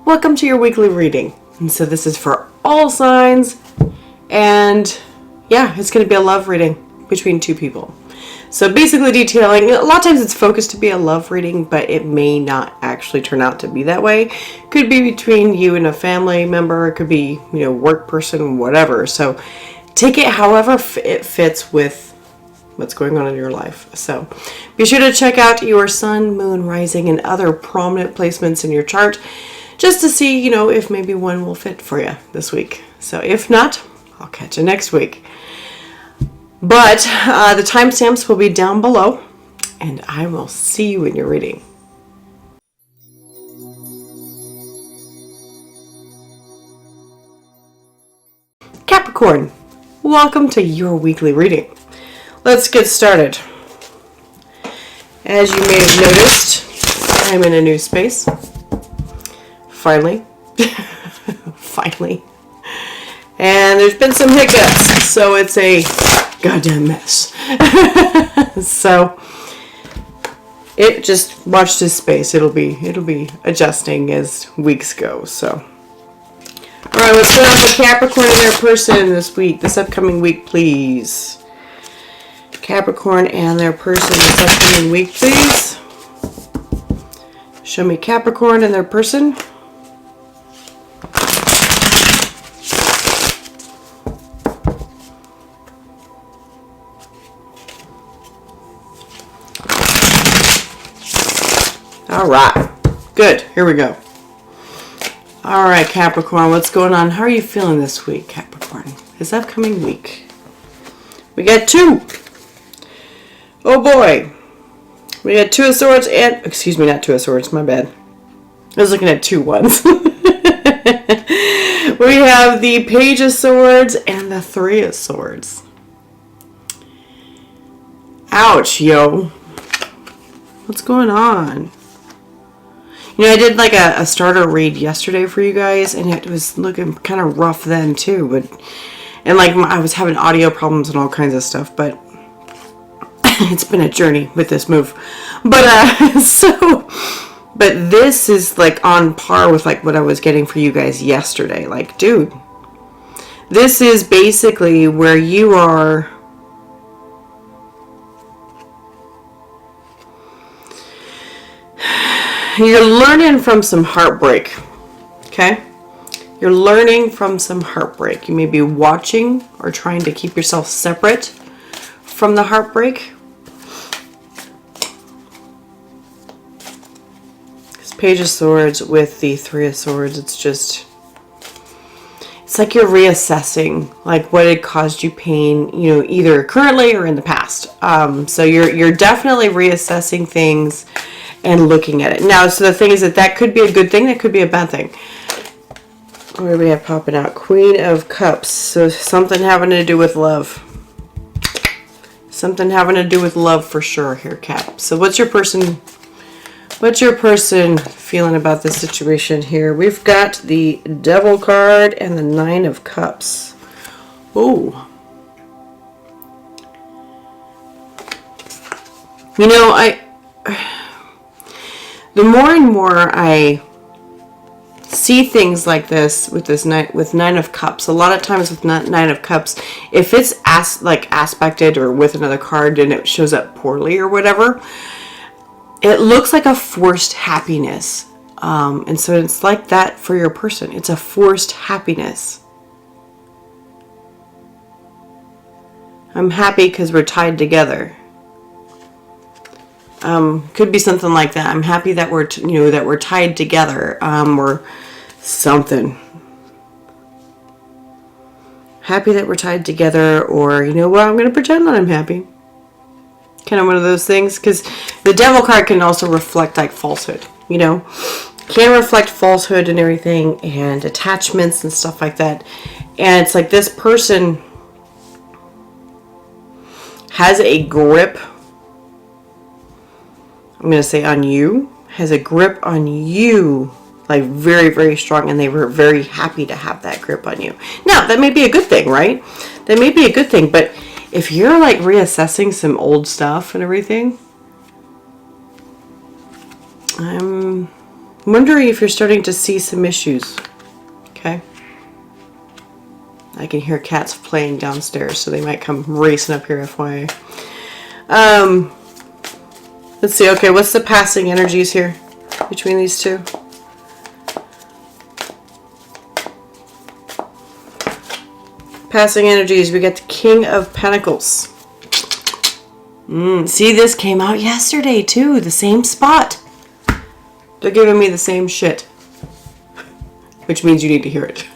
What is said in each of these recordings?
Welcome to your weekly reading. And so this is for all signs, and yeah, it's going to be a love reading between two people. So basically detailing, a lot of times it's focused to be a love reading, but it may not actually turn out to be that way. Could be between you and a family member, it could be, work person, whatever. So take it however it fits with what's going on in your life. So be sure to check out your sun, moon, rising, and other prominent placements in your chart just to see, if maybe one will fit for you this week. So if not, I'll catch you next week. But the timestamps will be down below, and I will see you in your reading. Capricorn, welcome to your weekly reading. Let's get started. As you may have noticed, I'm in a new space. Finally. Finally. And there's been some hiccups, so it's a goddamn mess. So just watch this space. It'll be adjusting as weeks go. So alright, what's going on for Capricorn and their person this upcoming week, please? Capricorn and their person this upcoming week, please. Show me Capricorn and their person. All right, good. Here we go. All right, Capricorn, what's going on? How are you feeling this week, Capricorn? This upcoming week. We got two. Oh boy. We got Two of Swords and, excuse me, not Two of Swords, my bad. I was looking at two ones. We have the Page of Swords and the Three of Swords. Ouch, yo. What's going on? I did like a starter read yesterday for you guys, and it was looking kind of rough then too, and I was having audio problems and all kinds of stuff, but it's been a journey with this move. But but this is like on par with like what I was getting for you guys yesterday. Like, dude, this is basically where you are. You're learning from some heartbreak, okay? You're learning from some heartbreak. You may be watching or trying to keep yourself separate from the heartbreak. This Page of Swords with the Three of Swords, it's like you're reassessing like what had caused you pain, either currently or in the past. So you're definitely reassessing things and looking at it. Now, so the thing is that could be a good thing, that could be a bad thing. What do we have popping out? Queen of Cups. So something having to do with love. Something having to do with love for sure here, Cap. So what's your person feeling about this situation here? We've got the Devil card and the Nine of Cups. Oh. The more and more I see things like this with Nine of Cups, a lot of times with Nine of Cups, if it's aspected or with another card and it shows up poorly or whatever, it looks like a forced happiness. And so it's like that for your person. It's a forced happiness. I'm happy because we're tied together. Could be something like that. I'm happy that we're tied together, or something. Happy that we're tied together, or I'm going to pretend that I'm happy. Kind of one of those things, because the Devil card can also reflect like falsehood. Can reflect falsehood and everything, and attachments and stuff like that. And it's like this person has a grip. I'm going to say on you, has a grip on you, like very, very strong, and they were very happy to have that grip on you. Now, that may be a good thing, right? That may be a good thing, but if you're like reassessing some old stuff and everything, I'm wondering if you're starting to see some issues. Okay. I can hear cats playing downstairs, so they might come racing up here, FYI. Let's see. Okay, what's the passing energies here between these two? Passing energies. We got the King of Pentacles. See, this came out yesterday too. The same spot. They're giving me the same shit, which means you need to hear it.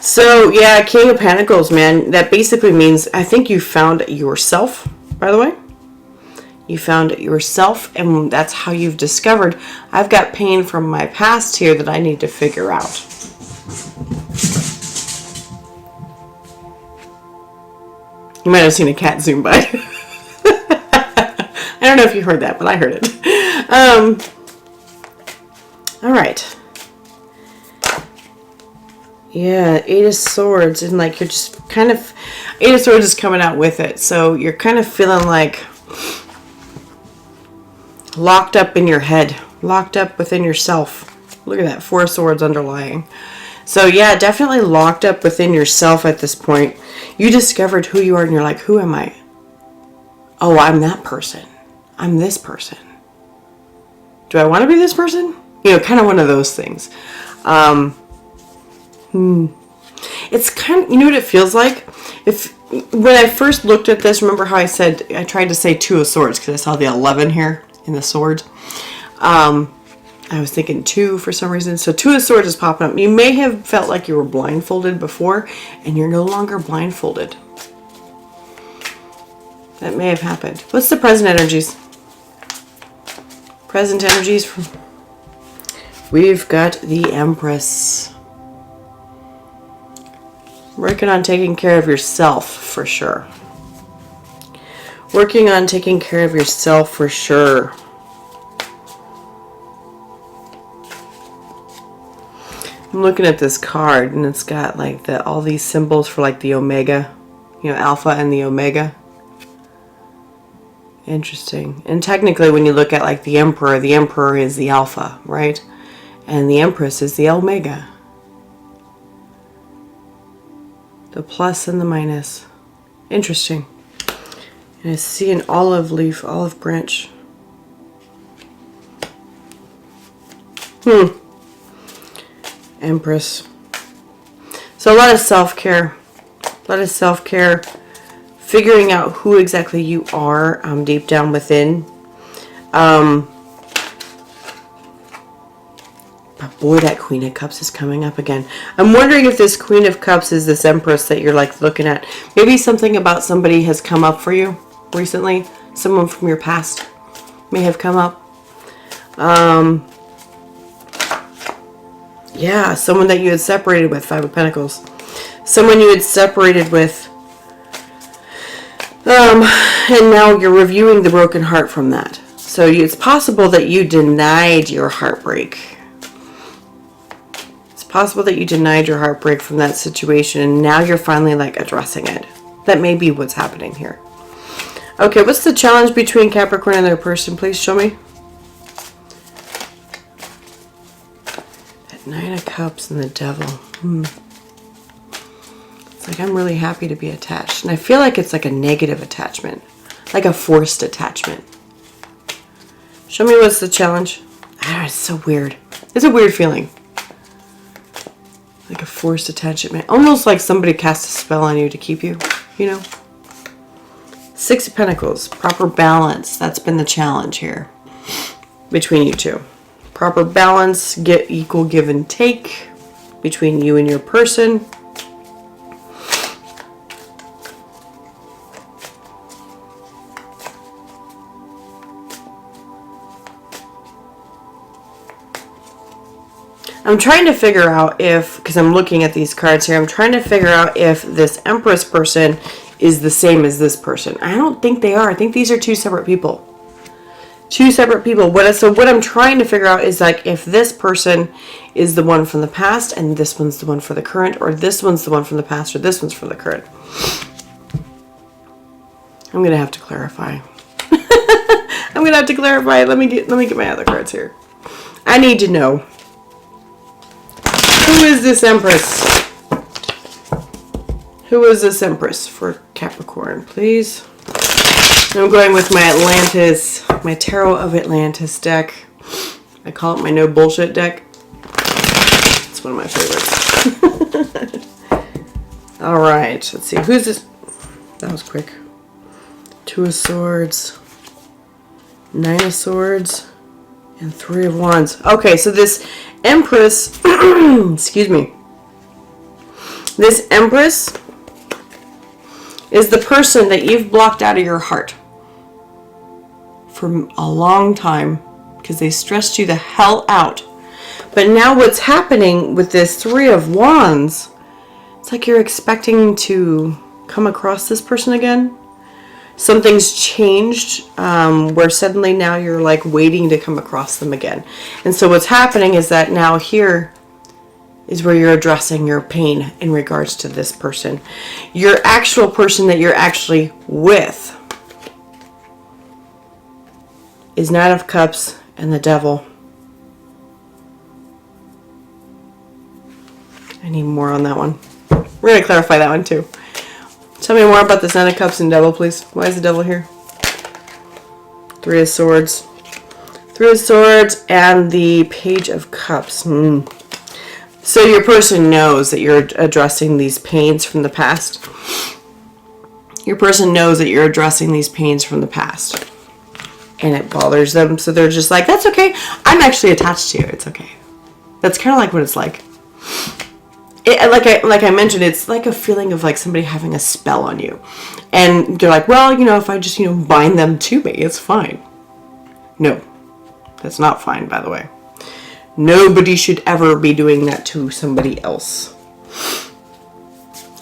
So yeah, King of Pentacles, man. That basically means, I think you found yourself, by the way. You found yourself, and that's how you've discovered, I've got pain from my past here that I need to figure out. You might have seen a cat zoom by. I don't know if you heard that, but I heard it. All right. Yeah, Eight of Swords, and like you're just kind of, Eight of Swords is coming out with it. So you're kind of feeling like locked up in your head, locked up within yourself. Look at that, Four of Swords underlying. So yeah, definitely locked up within yourself at this point. You discovered who you are, and you're like, who am I? Oh, I'm that person. I'm this person. Do I want to be this person? You know, kind of one of those things. It's kind of, you know what it feels like? When I first looked at this, remember how I said, I tried to say Two of Swords because I saw the 11 here in the swords. I was thinking 2 for some reason. So Two of Swords is popping up. You may have felt like you were blindfolded before, and you're no longer blindfolded. That may have happened. What's the present energies? Present energies. We've got the Empress. Working on taking care of yourself for sure. Working on taking care of yourself for sure. I'm looking at this card, and it's got like all these symbols for like the Omega, you know, Alpha and the Omega. Interesting. And technically when you look at like the Emperor is the Alpha, right? And the Empress is the Omega. The plus and the minus. Interesting. And I see an olive leaf, olive branch. Empress. So a lot of self-care. A lot of self-care. Figuring out who exactly you are deep down within. But boy, that Queen of Cups is coming up again. I'm wondering if this Queen of Cups is this Empress that you're like looking at. Maybe something about somebody has come up for you recently. Someone from your past may have come up. Yeah, someone that you had separated with, Five of Pentacles. Someone you had separated with. And now you're reviewing the broken heart from that. So it's possible that you denied your heartbreak. It's possible that you denied your heartbreak from that situation, and now you're finally like addressing it. That may be what's happening here. Okay, what's the challenge between Capricorn and their person? Please show me. That Nine of Cups and the Devil. It's like I'm really happy to be attached. And I feel like it's like a negative attachment. Like a forced attachment. Show me what's the challenge. It's so weird. It's a weird feeling. Like a forced attachment. Almost like somebody cast a spell on you to keep you, you know. Six of Pentacles. Proper balance. That's been the challenge here. Between you two. Proper balance. Get equal give and take. Between you and your person. I'm trying to figure out if, because I'm looking at these cards here, I'm trying to figure out if this Empress person is the same as this person. I don't think they are. I think these are two separate people. Two separate people. So what I'm trying to figure out is like if this person is the one from the past and this one's the one for the current, or this one's the one from the past or this one's for the current. I'm going to have to clarify. I'm gonna have to clarify. Let me get my other cards here. I need to know, who is this Empress? Who is this Empress for Capricorn, please? I'm going with my Atlantis, my Tarot of Atlantis deck. I call it my no bullshit deck. It's one of my favorites. All right, let's see. Who's this? That was quick. 2 of Swords, 9 of Swords, and 3 of Wands. Okay, so this Empress, excuse me. This Empress is the person that you've blocked out of your heart for a long time because they stressed you the hell out. But now what's happening with this 3 of Wands, it's like you're expecting to come across this person again. Something's changed where suddenly now you're like waiting to come across them again. And so what's happening is that now here is where you're addressing your pain in regards to this person. Your actual person that you're actually with is Knight of Cups and the Devil. I need more on that one. We're going to clarify that one too. Tell me more about this Knight of Cups and Devil, please. Why is the Devil here? 3 of Swords. 3 of Swords and the Page of Cups. So your person knows that you're addressing these pains from the past. Your person knows that you're addressing these pains from the past. And it bothers them. So they're just like, that's okay. I'm actually attached to you. It's okay. That's kind of like what it's like. Like I mentioned, it's like a feeling of like somebody having a spell on you. And they're like, well, if I just, bind them to me, it's fine. No, that's not fine, by the way. Nobody should ever be doing that to somebody else.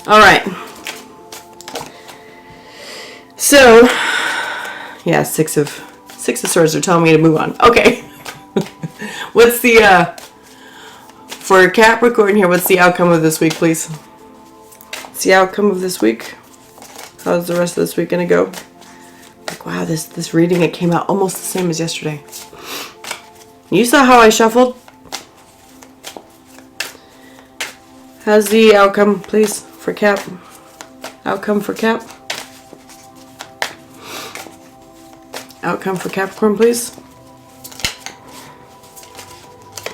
All right. So, yeah, six of Swords are telling me to move on. Okay. What's the for Capricorn here? What's the outcome of this week, please? What's the outcome of this week? How's the rest of this week gonna go? Like, wow, this reading, it came out almost the same as yesterday. You saw how I shuffled? How's the outcome, please, for Cap? Outcome for Cap? Outcome for Capricorn, please?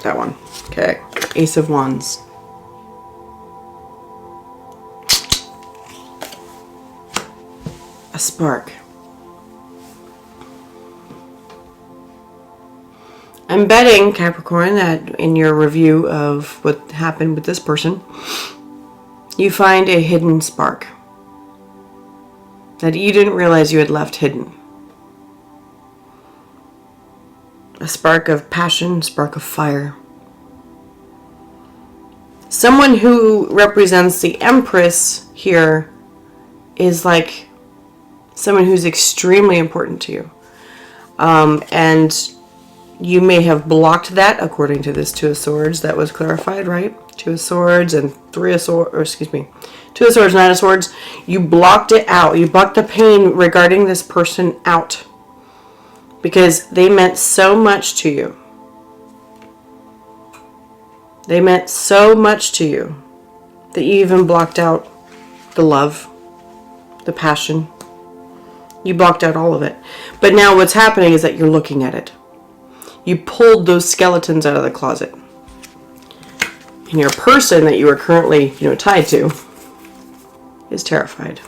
That one. Okay. Ace of Wands. A spark. I'm betting, Capricorn, that in your review of what happened with this person, you find a hidden spark that you didn't realize you had left hidden. A spark of passion, spark of fire. Someone who represents the Empress here is like someone who's extremely important to you. And you may have blocked that according to this 2 of Swords that was clarified, right? 2 of Swords and 3 of Swords, or excuse me, 2 of Swords, 9 of Swords. You blocked it out. You blocked the pain regarding this person out because they meant so much to you. They meant so much to you that you even blocked out the love, the passion. You blocked out all of it. But now what's happening is that you're looking at it. You pulled those skeletons out of the closet. And your person that you are currently, tied to is terrified.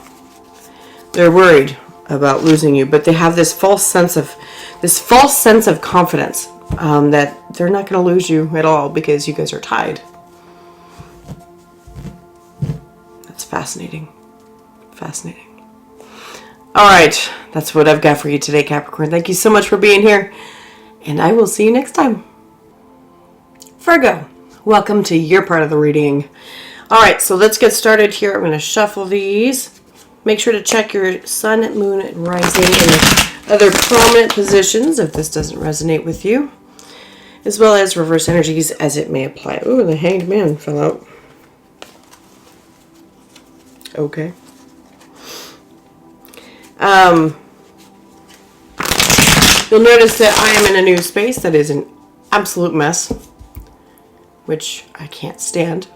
They're worried about losing you, but they have this false sense of confidence that they're not going to lose you at all because you guys are tied. That's fascinating. Fascinating. All right, that's what I've got for you today, Capricorn. Thank you so much for being here. And I will see you next time. Virgo, welcome to your part of the reading. All right, so let's get started here. I'm going to shuffle these. Make sure to check your sun, moon, and rising in other prominent positions if this doesn't resonate with you, as well as reverse energies as it may apply. Ooh, the Hanged Man fell out. Okay. You'll notice that I am in a new space that is an absolute mess, which I can't stand.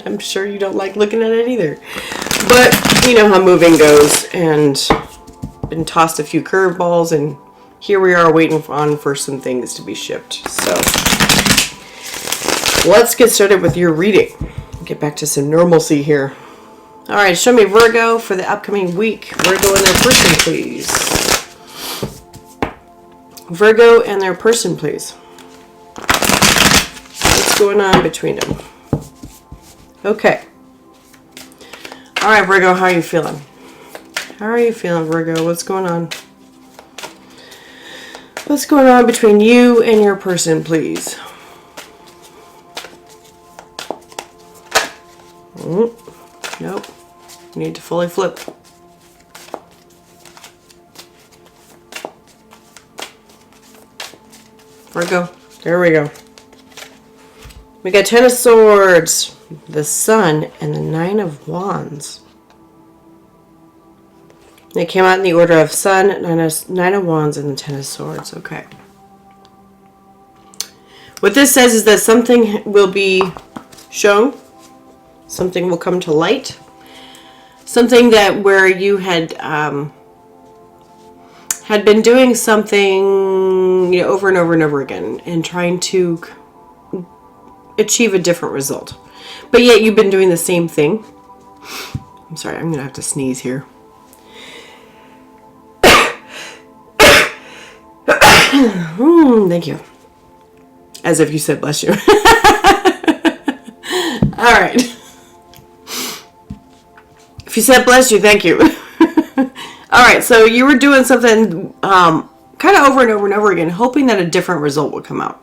I'm sure you don't like looking at it either. But you know how moving goes, and been tossed a few curveballs, and here we are waiting for some things to be shipped. So let's get started with your reading. Get back to some normalcy here. All right, show me Virgo for the upcoming week. Virgo and their person, please. Virgo and their person, please. What's going on between them? Okay. All right, Virgo, how are you feeling? How are you feeling, Virgo? What's going on? What's going on between you and your person, please? Nope. You need to fully flip. Virgo. There we go. We got Ten of Swords, the Sun, and the Nine of Wands. They came out in the order of Sun, Nine of Wands, and the Ten of Swords. Okay. What this says is that something will be shown. Something will come to light. Something that where you had been doing something, you know, over and over and over again, and trying to achieve a different result, but yet you've been doing the same thing. I'm sorry, I'm gonna have to sneeze here. Thank you. As if you said bless you. All right. If you said bless you, thank you. All right, so you were doing something kind of over and over and over again, hoping that a different result would come out.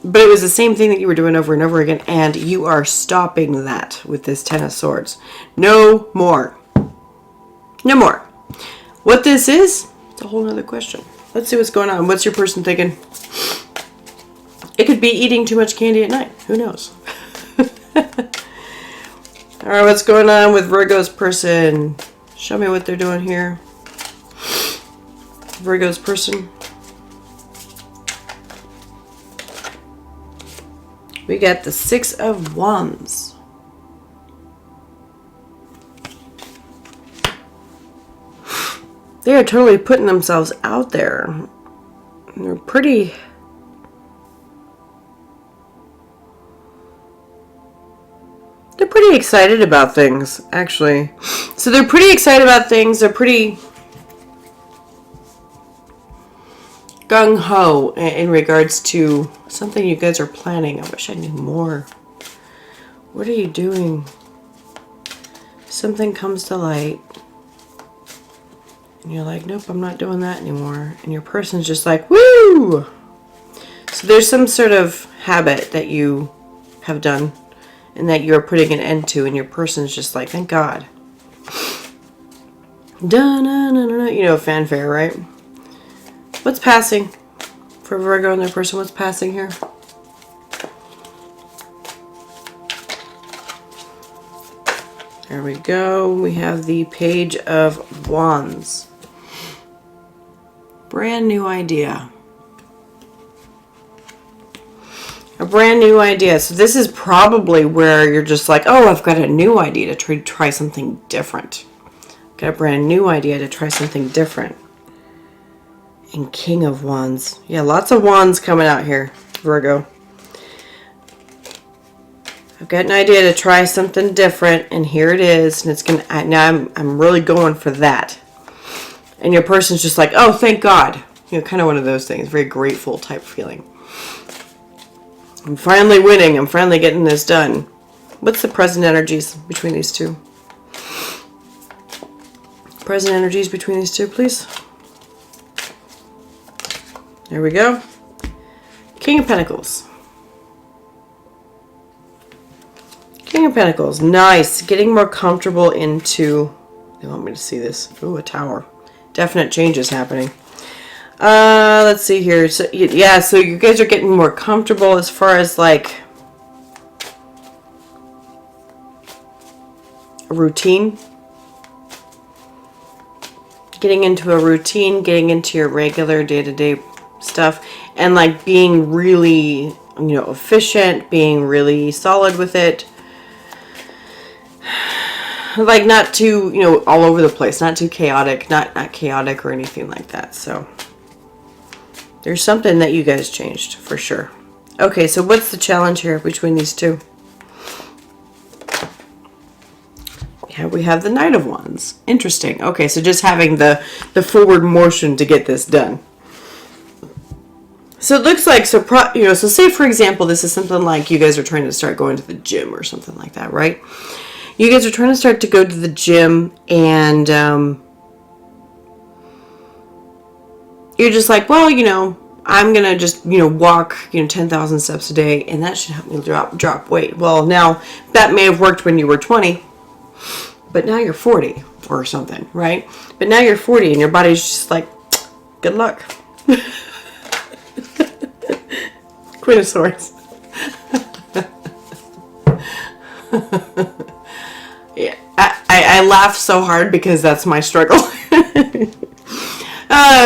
But it was the same thing that you were doing over and over again, and you are stopping that with this Ten of Swords. No more. No more. What this is, it's a whole other question. Let's see what's going on. What's your person thinking? It could be eating too much candy at night. Who knows? All right, what's going on with Virgo's person? Show me what they're doing here. Virgo's person. We got the Six of Wands. They are totally putting themselves out there. They're pretty excited about things, actually. So they're pretty excited about things. They're pretty gung-ho in regards to something you guys are planning. I wish I knew more. What are you doing? Something comes to light. And you're like, nope, I'm not doing that anymore. And your person's just like, woo! So there's some sort of habit that you have done and that you're putting an end to, and your person's just like, thank God. Da-na-na-na-na. You know, fanfare, right? What's passing for Virgo and their person? What's passing here? There we go. We have the Page of Wands. Brand new idea. A brand new idea. So this is probably where you're just like, oh, I've got a new idea to try something different. Got a brand new idea to try something different. And King of Wands. Yeah, lots of wands coming out here, Virgo. I've got an idea to try something different, and here it is. And it's gonna. Now I'm really going for that. And your person's just like, oh, thank God. You know, kind of one of those things. Very grateful type feeling. I'm finally winning. I'm finally getting this done. What's the present energies between these two? Present energies between these two, please. There we go. King of Pentacles. King of Pentacles. Nice. Getting more comfortable into... They want me to see this. Ooh, a tower. Definite changes happening. Let's see here. So, yeah, so you guys are getting more comfortable as far as like a routine. getting into a routine, getting into your regular day-to-day stuff, and like being really, efficient, being really solid with it. Like not too, all over the place, not too chaotic, not chaotic or anything like that. So there's something that you guys changed for sure. Okay, so what's the challenge here between these two? Yeah, we have the Knight of Wands. Interesting. Okay, so just having the forward motion to get this done. So it looks like, so say for example, this is something like you guys are trying to start going to the gym or something like that, right? You guys are trying to start to go to the gym, and you're just like, well, I'm going to just, walk, 10,000 steps a day, and that should help me drop weight. Well, now that may have worked when you were 20, but now you're 40 or something, right? But now you're 40 and your body's just like, good luck. Queen of Swords. Yeah, I laugh so hard because that's my struggle.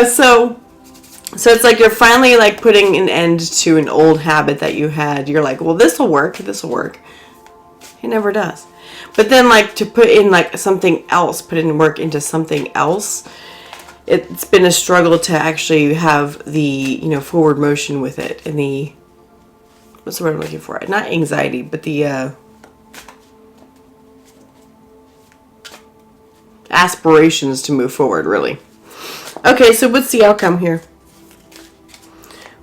So it's like you're finally like putting an end to an old habit that you had. You're like, well, this will work. It never does. But then like to put in like something else, put in work into something else, it's been a struggle to actually have the, forward motion with it, and the, what's the word I'm looking for? Not anxiety, but the aspirations to move forward, really. Okay, so what's the outcome here?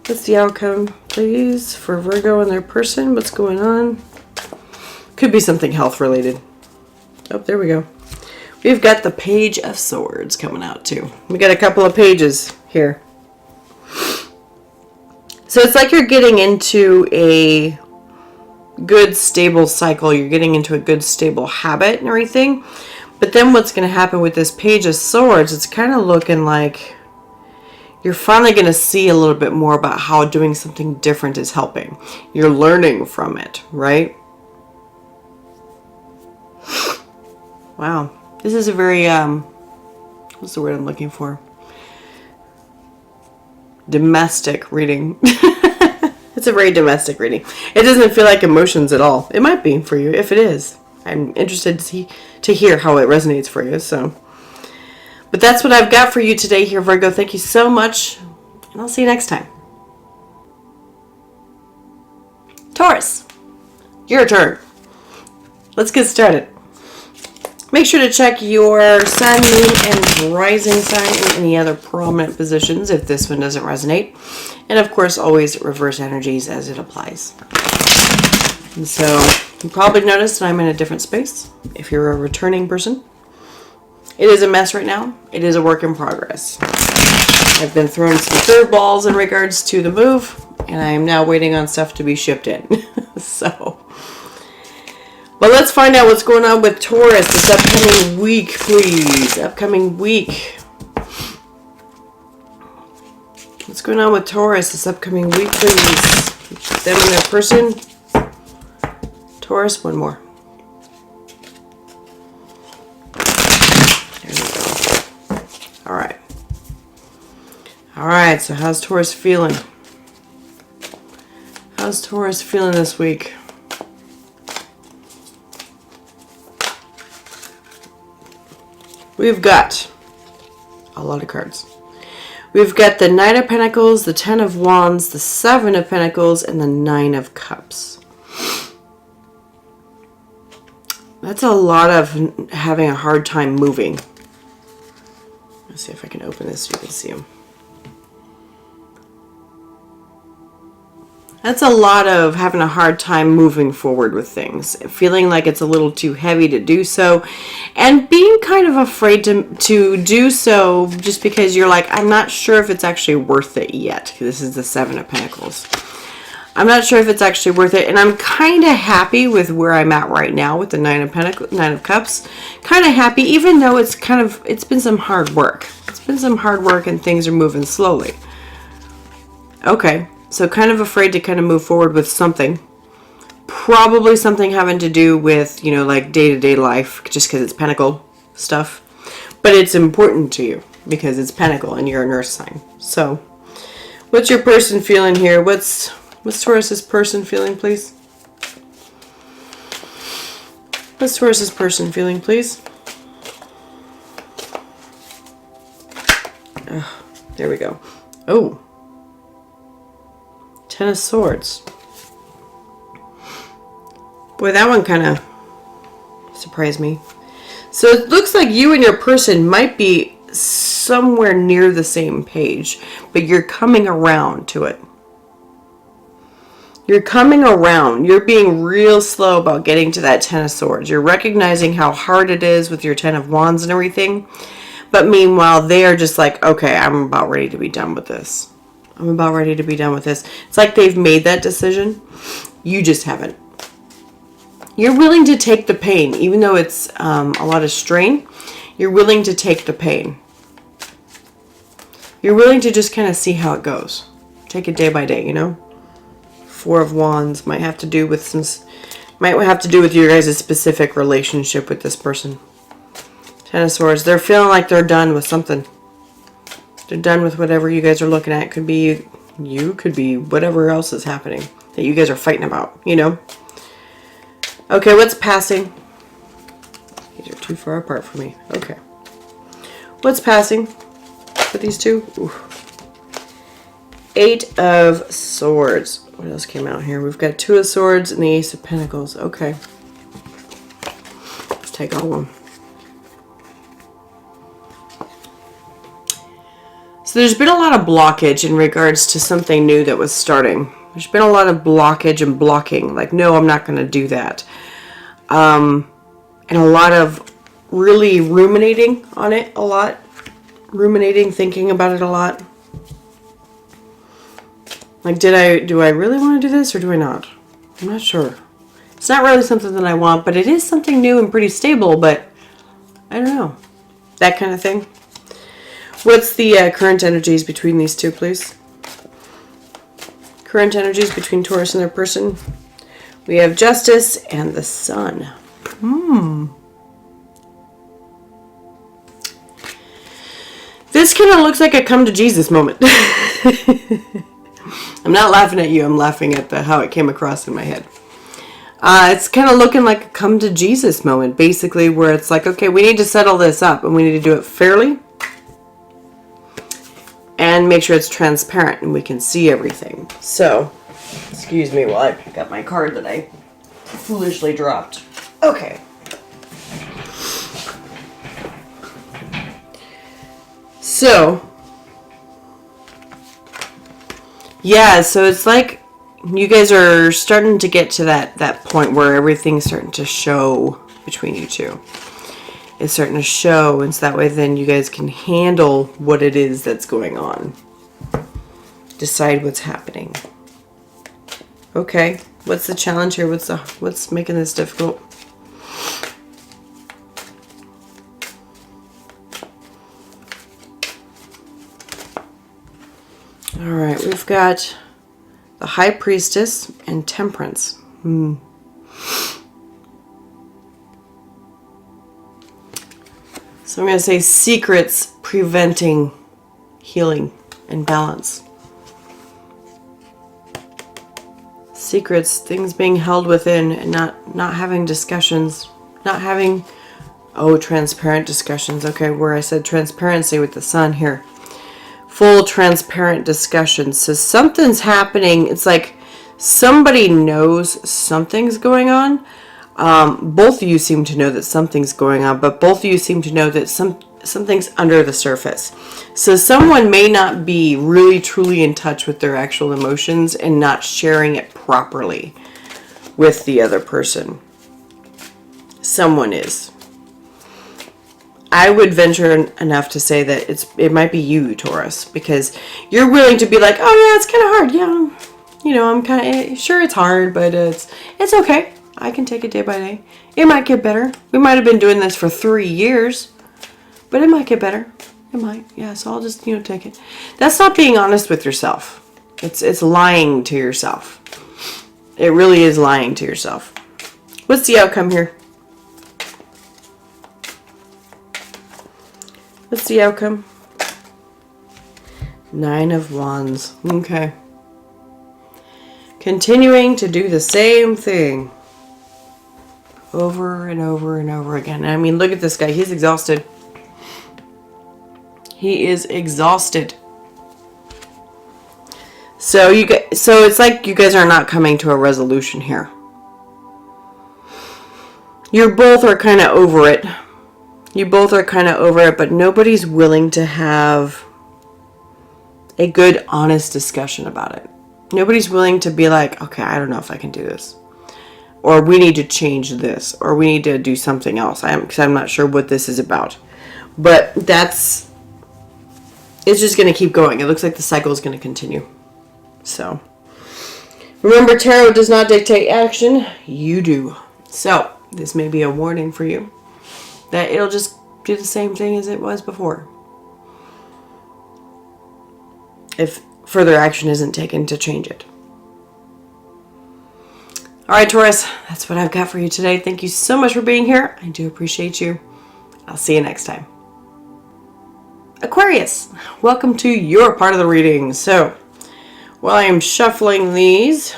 What's the outcome, please, for Virgo and their person? What's going on? Could be something health related. Oh, there we go. We've got the Page of Swords coming out too. We got a couple of pages here. So it's like you're getting into a good stable cycle. You're getting into a good stable habit and everything. But then what's going to happen with this Page of Swords, it's kind of looking like you're finally going to see a little bit more about how doing something different is helping. You're learning from it, right? Wow. This is a very, what's the word I'm looking for? Domestic reading. It's a very domestic reading. It doesn't feel like emotions at all. It might be for you. If it is, I'm interested to hear how it resonates for you. So, but that's what I've got for you today here, Virgo. Thank you so much, and I'll see you next time. Taurus, your turn. Let's get started. Make sure to check your sun, moon, and rising sign in any other prominent positions if this one doesn't resonate. And of course, always reverse energies as it applies. And so you probably noticed that I'm in a different space if you're a returning person. It is a mess right now. It is a work in progress. I've been throwing some curveballs in regards to the move, and I am now waiting on stuff to be shipped in. But let's find out what's going on with Taurus this upcoming week, please. Upcoming week. What's going on with Taurus this upcoming week, please? Them and their person. Taurus, one more. There we go. Alright. Alright, so how's Taurus feeling? How's Taurus feeling this week? We've got a lot of cards. We've got the Knight of Pentacles, the Ten of Wands, the Seven of Pentacles, and the Nine of Cups. That's a lot of having a hard time moving. Let's see if I can open this so you can see them. That's a lot of having a hard time moving forward with things, feeling like it's a little too heavy to do so, and being kind of afraid to do so just because you're like, I'm not sure if it's actually worth it yet. This is the Seven of Pentacles. I'm not sure if it's actually worth it, and I'm kind of happy with where I'm at right now with the Nine of Cups. Kind of happy, even though it's been some hard work. It's been some hard work and things are moving slowly. Okay. So kind of afraid to kind of move forward with something. Probably something having to do with, like day-to-day life, just because it's pentacle stuff. But it's important to you. because it's Pentacle and you're an Earth sign. So, what's your person feeling here? What's Taurus's person feeling, please? What's Taurus's person feeling, please? Oh, there we go. Oh. Ten of Swords. Boy, that one kind of surprised me. So it looks like you and your person might be somewhere near the same page, but you're coming around to it. You're coming around. You're being real slow about getting to that Ten of Swords. You're recognizing how hard it is with your Ten of Wands and everything. But meanwhile, they are just like, okay, I'm about ready to be done with this. I'm about ready to be done with this. It's like they've made that decision. You just haven't. You're willing to take the pain, even though it's a lot of strain. You're willing to take the pain. You're willing to just kind of see how it goes. Take it day by day, you know? Four of Wands might have to do with your guys' specific relationship with this person. Ten of Swords. They're feeling like they're done with something. They're done with whatever you guys are looking at. Could be you, could be whatever else is happening that you guys are fighting about, you know? Okay, what's passing? These are too far apart for me. Okay. What's passing for these two? Ooh. Eight of Swords. What else came out here? We've got Two of Swords and the Ace of Pentacles. Okay. Let's take all of them. So there's been a lot of blockage in regards to something new that was starting. There's been a lot of blockage and blocking. Like, no, I'm not going to do that. And a lot of really ruminating on it a lot. Ruminating, thinking about it a lot. Like, do I really want to do this or do I not? I'm not sure. It's not really something that I want, but it is something new and pretty stable, but I don't know. That kind of thing. What's the current energies between these two, please? Current energies between Taurus and their person. We have Justice and the Sun. This kind of looks like a come to Jesus moment. I'm not laughing at you. I'm laughing at how it came across in my head. It's kind of looking like a come to Jesus moment, basically, where it's like, okay, we need to settle this up and we need to do it fairly. And make sure it's transparent and we can see everything. So, excuse me while I pick up my card that I foolishly dropped. Okay. So, yeah, so it's like you guys are starting to get to that point where everything's starting to show between you two. It's starting to show, and so that way then you guys can handle what it is that's going on. Decide what's happening. Okay, what's the challenge here? What's making this difficult? All right, we've got the High Priestess and Temperance. So I'm going to say secrets preventing healing and balance. Secrets, things being held within and not having discussions. Not having, transparent discussions. Okay, where I said transparency with the Sun here. Full transparent discussions. So something's happening. It's like somebody knows something's going on. Both of you seem to know that something's going on, but both of you seem to know that something's under the surface. So someone may not be really truly in touch with their actual emotions and not sharing it properly with the other person. Someone is. I would venture enough to say that it might be you, Taurus, because you're willing to be like, oh yeah, it's kind of hard. Yeah, I'm kind of sure it's hard, but it's okay. I can take it day by day. It might get better. We might have been doing this for 3 years, but it might get better. It might. Yeah, so I'll just, take it. That's not being honest with yourself. It's lying to yourself. It really is lying to yourself. What's the outcome here? What's the outcome? Nine of Wands. Okay. Continuing to do the same thing. Over and over and over again. I mean, look at this guy. He's exhausted. He is exhausted. So it's like you guys are not coming to a resolution here. You both are kind of over it. But nobody's willing to have a good, honest discussion about it. Nobody's willing to be like, okay, I don't know if I can do this. Or we need to change this. Or we need to do something else. Because I'm not sure what this is about. But it's just going to keep going. It looks like the cycle is going to continue. So, remember, tarot does not dictate action. You do. So, this may be a warning for you that it'll just do the same thing as it was before, if further action isn't taken to change it. Alright, Taurus, that's what I've got for you today. Thank you so much for being here. I do appreciate you. I'll see you next time. Aquarius, welcome to your part of the reading. So, while I am shuffling these,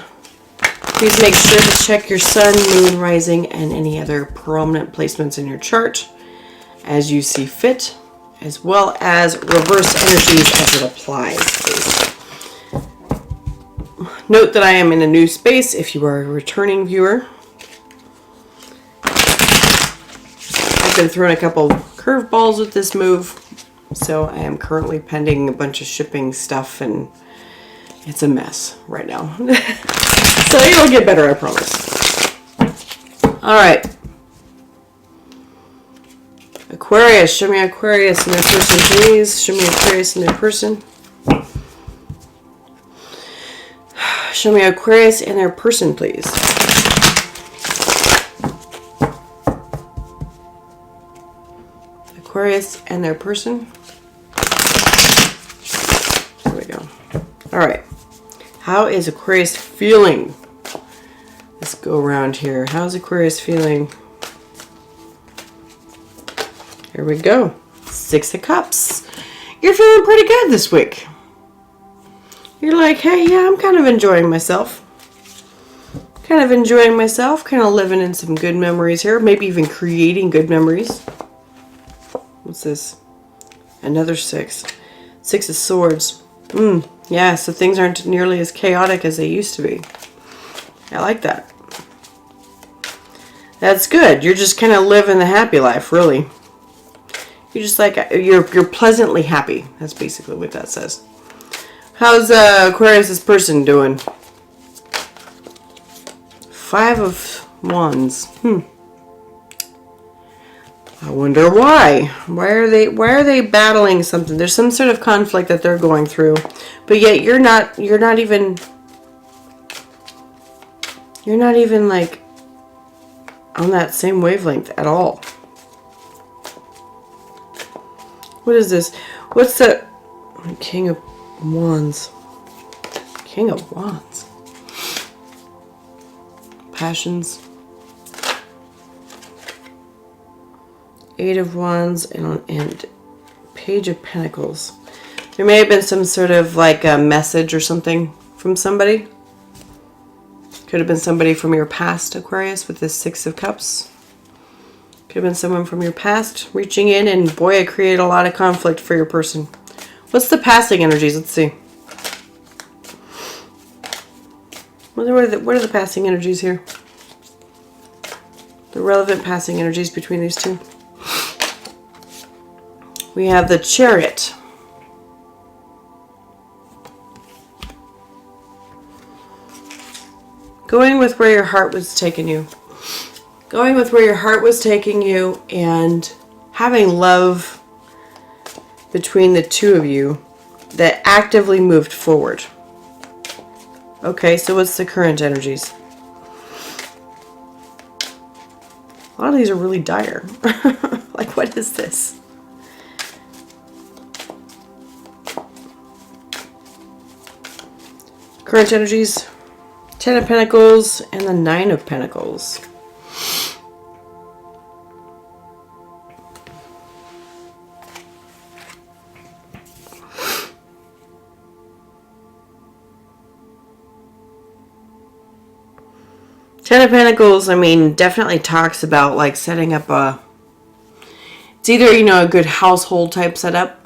please make sure to check your sun, moon, rising, and any other prominent placements in your chart as you see fit, as well as reverse energies as it applies, please. Note that I am in a new space if you are a returning viewer. I've been throwing a couple curveballs with this move, so I am currently pending a bunch of shipping stuff, and it's a mess right now. So it'll get better, I promise. Alright. Aquarius. Show me Aquarius and their person, please. Show me Aquarius and their person. Show me Aquarius and their person, please. Aquarius and their person. There we go. Alright. How is Aquarius feeling? Let's go around here. How's Aquarius feeling? Here we go. Six of Cups. You're feeling pretty good this week. You're like, hey, yeah, I'm kind of enjoying myself. Kind of living in some good memories here. Maybe even creating good memories. What's this? Another six. Six of Swords. Yeah, so things aren't nearly as chaotic as they used to be. I like that. That's good. You're just kind of living the happy life, really. You're just like, you're pleasantly happy. That's basically what that says. How's Aquarius' person doing? Five of Wands. I wonder why. Why are they battling something? There's some sort of conflict that they're going through. But yet you're not even like on that same wavelength at all. What is this? What's the King of Wands? King of Wands. Passions. Eight of Wands and Page of Pentacles. There may have been some sort of like a message or something from somebody. Could have been somebody from your past, Aquarius, with this Six of Cups. Could have been someone from your past reaching in, and boy, it created a lot of conflict for your person. What's the passing energies? Let's see. What are the passing energies here? The relevant passing energies between these two. We have the Chariot. Going with where your heart was taking you. Going with where your heart was taking you and having love between the two of you that actively moved forward. Okay, so what's the current energies? A lot of these are really dire. Like, what is this? Current energies, Ten of Pentacles and the Nine of Pentacles. Ten of Pentacles, I mean, definitely talks about like setting up it's either, you know, a good household type setup.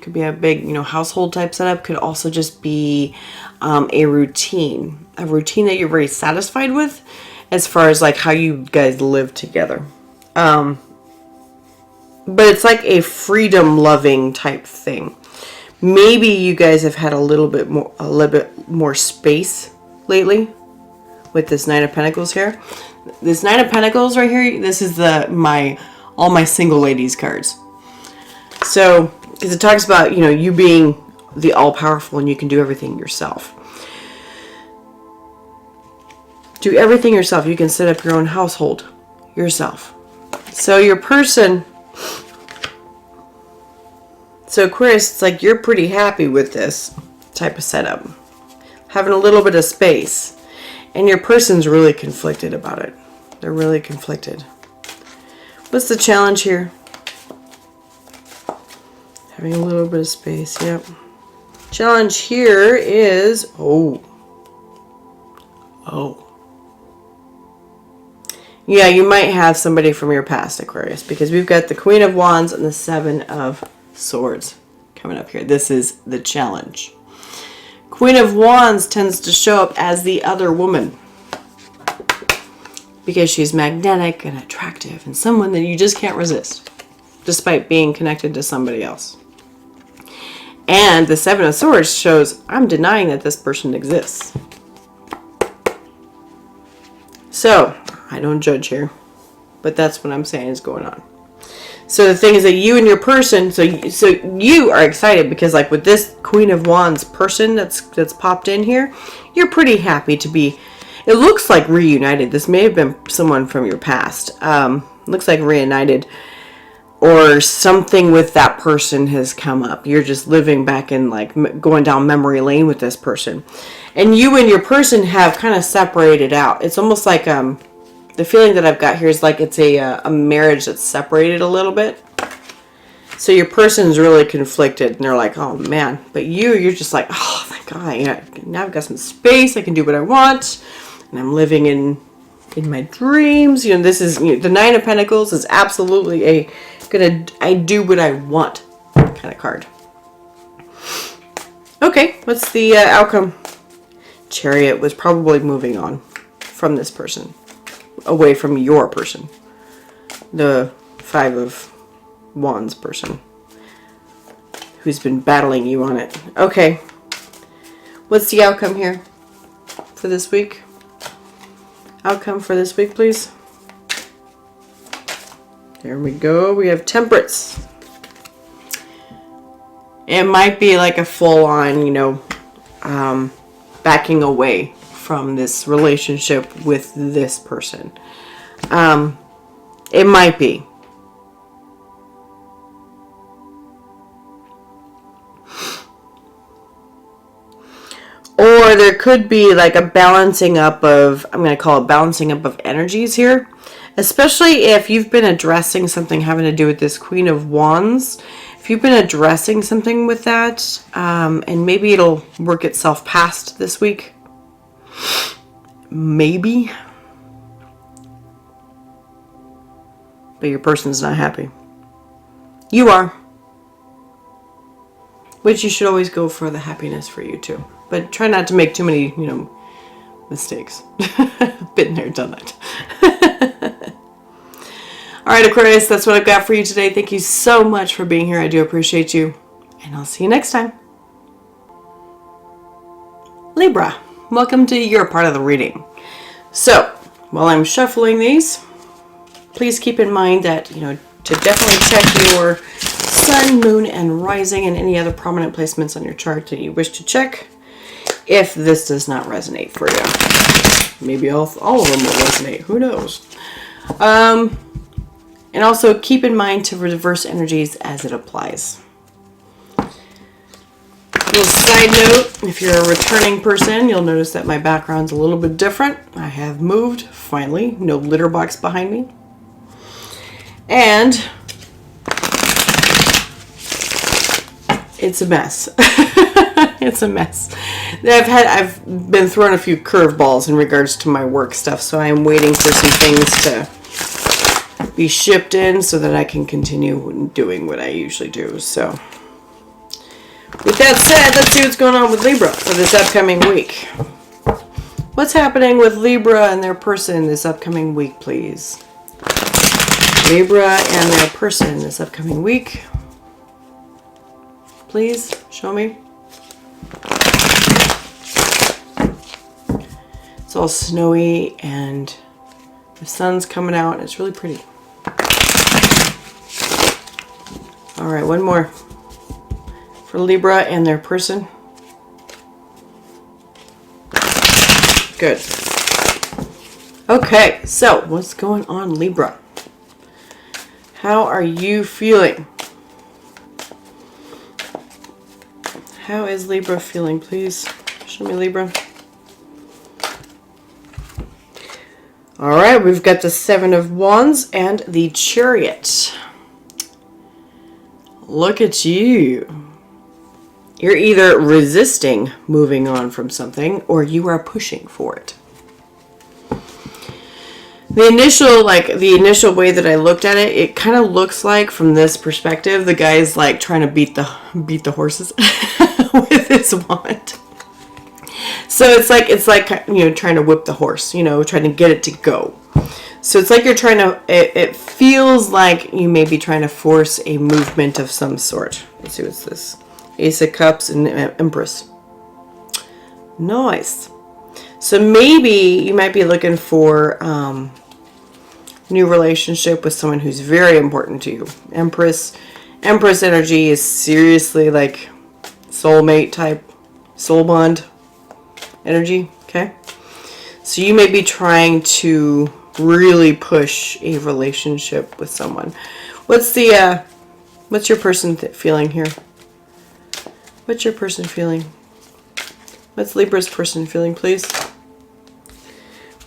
Could be a big, you know, household type setup. Could also just be a routine that you're very satisfied with as far as like how you guys live together. But it's like a freedom loving type thing. Maybe you guys have had a little bit more space lately with this Nine of Pentacles here. This Nine of Pentacles right here, this is all my single ladies cards. So, because it talks about, you know, you being the all-powerful and you can do everything yourself. Do everything yourself. You can set up your own household yourself. So your person, so Aquarius, it's like you're pretty happy with this type of setup. Having a little bit of space. And your person's really conflicted about it. They're really conflicted. What's the challenge here? Having a little bit of space, yep. Challenge here is, yeah, you might have somebody from your past, Aquarius, because we've got the Queen of Wands and the Seven of Swords coming up here. This is the challenge. Queen of Wands tends to show up as the other woman because she's magnetic and attractive and someone that you just can't resist despite being connected to somebody else. And the Seven of Swords shows I'm denying that this person exists. So, I don't judge here, but that's what I'm saying is going on. So the thing is that you and your person, so you are excited because like with this Queen of Wands person that's popped in here, you're pretty happy to be, it looks like reunited. This may have been someone from your past. Looks like reunited or something with that person has come up. You're just living back in like going down memory lane with this person. And you and your person have kind of separated out. It's almost like, the feeling that I've got here is like it's a marriage that's separated a little bit. So your person's really conflicted and they're like, oh man. But you're just like, oh my God, you know, now I've got some space. I can do what I want. And I'm living in my dreams. You know, this is, you know, the Nine of Pentacles is absolutely I do what I want kind of card. Okay, what's the outcome? Chariot was probably moving on from this person. Away from your person. The Five of Wands person. Who's been battling you on it. Okay. What's the outcome here for this week? Outcome for this week, please. There we go. We have Temperance. It might be like a full-on, you know, backing away from this relationship with this person. It might be. Or there could be like a balancing up of, I'm going to call it balancing up of energies here. Especially if you've been addressing something having to do with this Queen of Wands. If you've been addressing something with that, and maybe it'll work itself past this week. Maybe. But your person's not happy. You are. Which you should always go for the happiness for you too. But try not to make too many, you know, mistakes. Been there, done that. Alright, Aquarius, that's what I've got for you today. Thank you so much for being here. I do appreciate you. And I'll see you next time. Libra. Welcome to your part of the reading. So, while I'm shuffling these, please keep in mind that, you know, to definitely check your sun, moon, and rising and any other prominent placements on your chart that you wish to check if this does not resonate for you. Maybe all of them will resonate. Who knows? And also keep in mind to reverse energies as it applies. Little side note, if you're a returning person, you'll notice that my background's a little bit different. I have moved, finally. No litter box behind me. And it's a mess. It's a mess. I've been thrown a few curveballs in regards to my work stuff, so I am waiting for some things to be shipped in so that I can continue doing what I usually do. So with that said, let's see what's going on with Libra for this upcoming week. What's happening with Libra and their person this upcoming week, please? Libra and their person this upcoming week. Please show me. It's all snowy and the sun's coming out and it's really pretty. All right, one more for Libra and their person. Good. Okay, so what's going on, Libra? How are you feeling? How is Libra feeling, please? Show me Libra. All right, we've got the Seven of Wands and the Chariot. Look at you. You're either resisting moving on from something or you are pushing for it. The initial way that I looked at it, it kind of looks like from this perspective, the guy's like trying to beat the horses with his wand. So it's like trying to whip the horse, trying to get it to go. So it's like you're trying to. It feels like you may be trying to force a movement of some sort. Let's see what's this. Ace of Cups and Empress. Nice. So maybe you might be looking for new relationship with someone who's very important to you. Empress energy is seriously like soulmate type, soul bond energy. Okay. So you may be trying to really push a relationship with someone. What's your person feeling here? What's your person feeling? What's Libra's person feeling, please?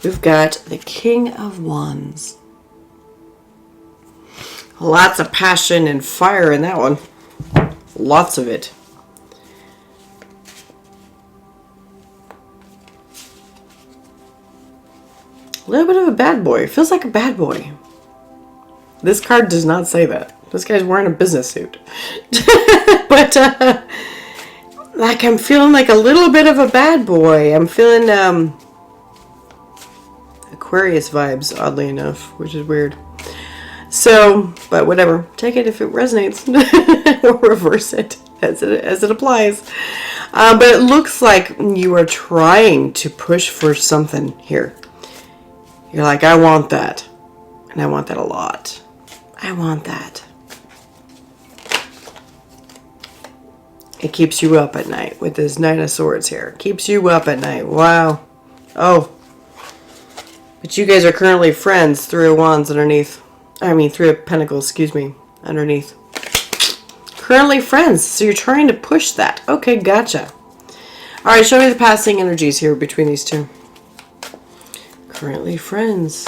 We've got the King of Wands. Lots of passion and fire in that one. Lots of it. A little bit of a bad boy. Feels like a bad boy. This card does not say that. This guy's wearing a business suit. But, like, I'm feeling like a little bit of a bad boy. I'm feeling, Aquarius vibes, oddly enough, which is weird. So, but whatever. Take it if it resonates. Or reverse it as it applies. But it looks like you are trying to push for something here. You're like, I want that. And I want that a lot. I want that. It keeps you up at night with this Knight of Swords here. Keeps you up at night. Wow. Oh. But you guys are currently friends. Three of Wands underneath. Three of Pentacles, excuse me, underneath. Currently friends. So you're trying to push that. Okay, gotcha. All right, show me the passing energies here between these two. Currently friends.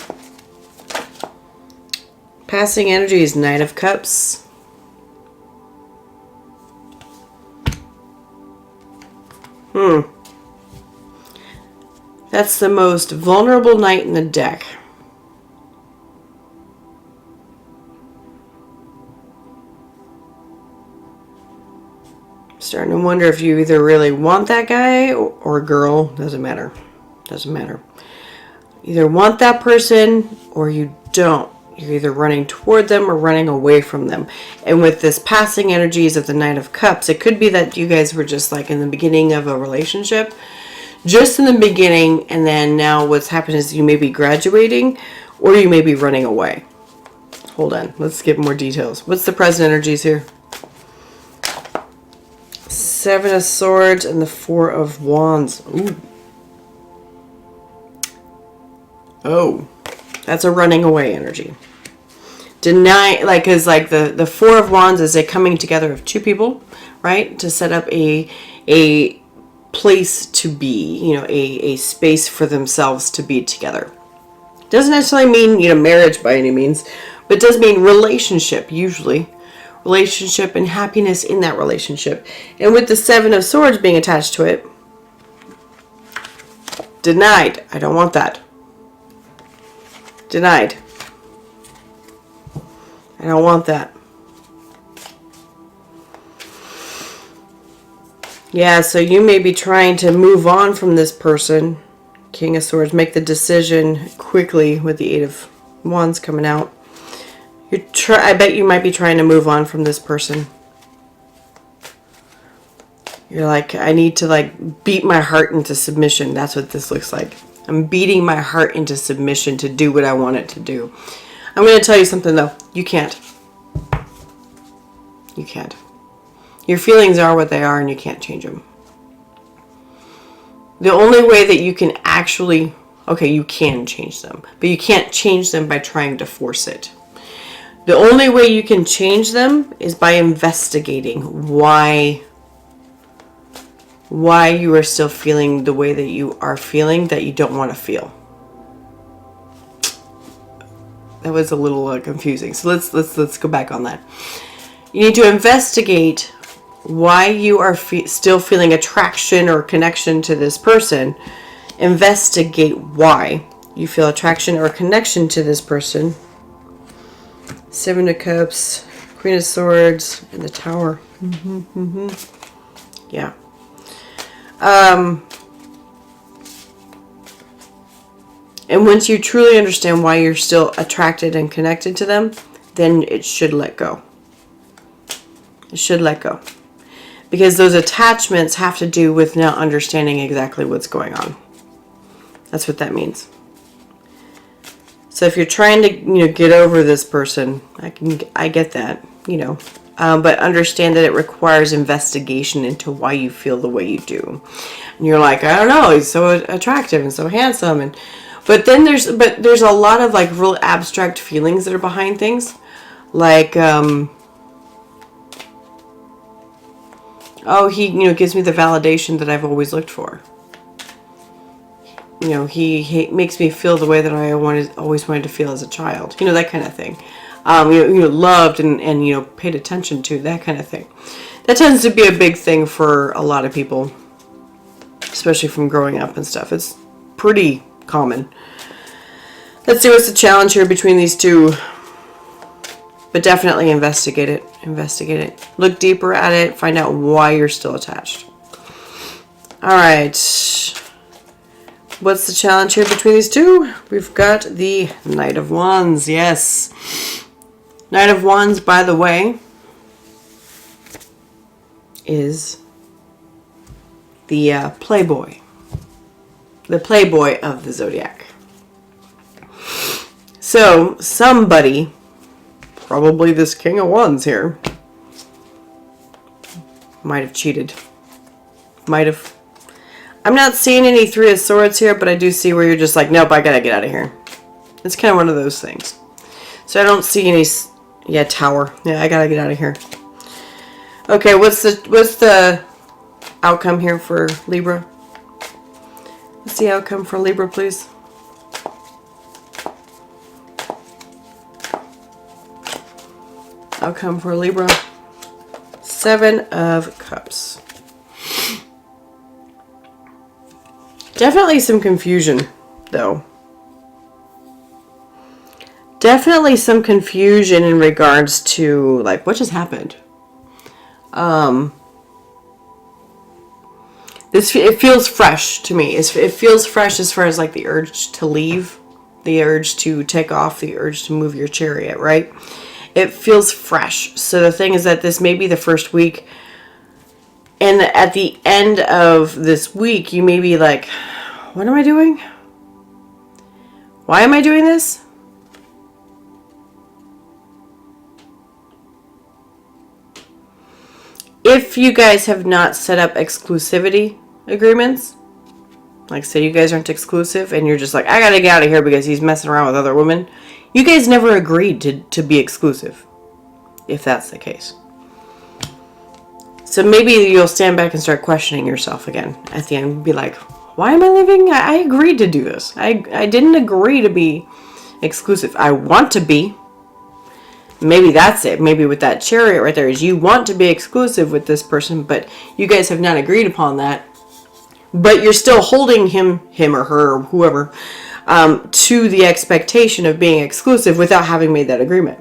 Passing energies, Knight of Cups. That's the most vulnerable knight in the deck. Starting to wonder if you either really want that guy or girl. Doesn't matter. Doesn't matter. Either want that person or you don't. You're either running toward them or running away from them. And with this passing energies of the Knight of Cups, it could be that you guys were just like in the beginning of a relationship. Just in the beginning, and then now what's happened is you may be graduating or you may be running away. Hold on. Let's get more details. What's the present energies here? Seven of Swords and the Four of Wands. Ooh. Oh, that's a running away energy. Because the Four of Wands is a coming together of two people, right? To set up a place to be, a space for themselves to be together. Doesn't necessarily mean, marriage by any means, but it does mean relationship usually, relationship and happiness in that relationship. And with the Seven of Swords being attached to it, denied. I don't want that. Denied. I don't want that. Yeah, so you may be trying to move on from this person. King of Swords. Make the decision quickly with the Eight of Wands coming out. I bet you might be trying to move on from this person. You're like, I need to like beat my heart into submission. That's what this looks like. I'm beating my heart into submission to do what I want it to do. I'm going to tell you something though. You can't. You can't. Your feelings are what they are and you can't change them. The only way that you can actually, okay, you can change them, but you can't change them by trying to force it. The only way you can change them is by investigating why you are still feeling the way that you are feeling that you don't want to feel. That was a little confusing. So let's go back on that. You need to investigate why you are still feeling attraction or connection to this person. Investigate why you feel attraction or connection to this person. Seven of Cups, Queen of Swords, and the Tower. Yeah. And once you truly understand why you're still attracted and connected to them, then it should let go. It should let go. Because those attachments have to do with now understanding exactly what's going on. That's what that means. So if you're trying to, get over this person, I get that, but understand that it requires investigation into why you feel the way you do. And you're like, I don't know, he's so attractive and so handsome, but there's a lot of like real abstract feelings that are behind things, like oh, he gives me the validation that I've always looked for. He makes me feel the way that I always wanted to feel as a child. That kind of thing. Loved and paid attention to, that kind of thing. That tends to be a big thing for a lot of people, especially from growing up and stuff. It's pretty common. Let's see what's the challenge here between these two. But definitely investigate it. Investigate it. Look deeper at it. Find out why you're still attached. All right. What's the challenge here between these two? We've got the Knight of Wands. Yes. Knight of Wands, by the way, is the playboy. The playboy of the zodiac. So, somebody, probably this King of Wands here, might have cheated. Might have. I'm not seeing any Three of Swords here, but I do see where you're just like, nope, I gotta get out of here. It's kind of one of those things. So I don't see any, yeah, Tower. Yeah, I gotta get out of here. Okay, what's the outcome here for Libra? What's the outcome for Libra, please? Outcome for Libra. Seven of Cups. Definitely some confusion, though. Definitely some confusion in regards to, like, what just happened? It feels fresh to me. It feels fresh as far as, like, the urge to leave, the urge to take off, the urge to move your chariot, right? It feels fresh. So the thing is that this may be the first week, and at the end of this week, you may be like, what am I doing? Why am I doing this? If you guys have not set up exclusivity agreements, like say you guys aren't exclusive and you're just like, I gotta get out of here because he's messing around with other women, you guys never agreed to be exclusive, if that's the case. So maybe you'll stand back and start questioning yourself again at the end and be like, why am I leaving? I agreed to do this. I didn't agree to be exclusive. I want to be. Maybe that's it. Maybe with that Chariot right there is you want to be exclusive with this person, but you guys have not agreed upon that. But you're still holding him or her or whoever to the expectation of being exclusive without having made that agreement.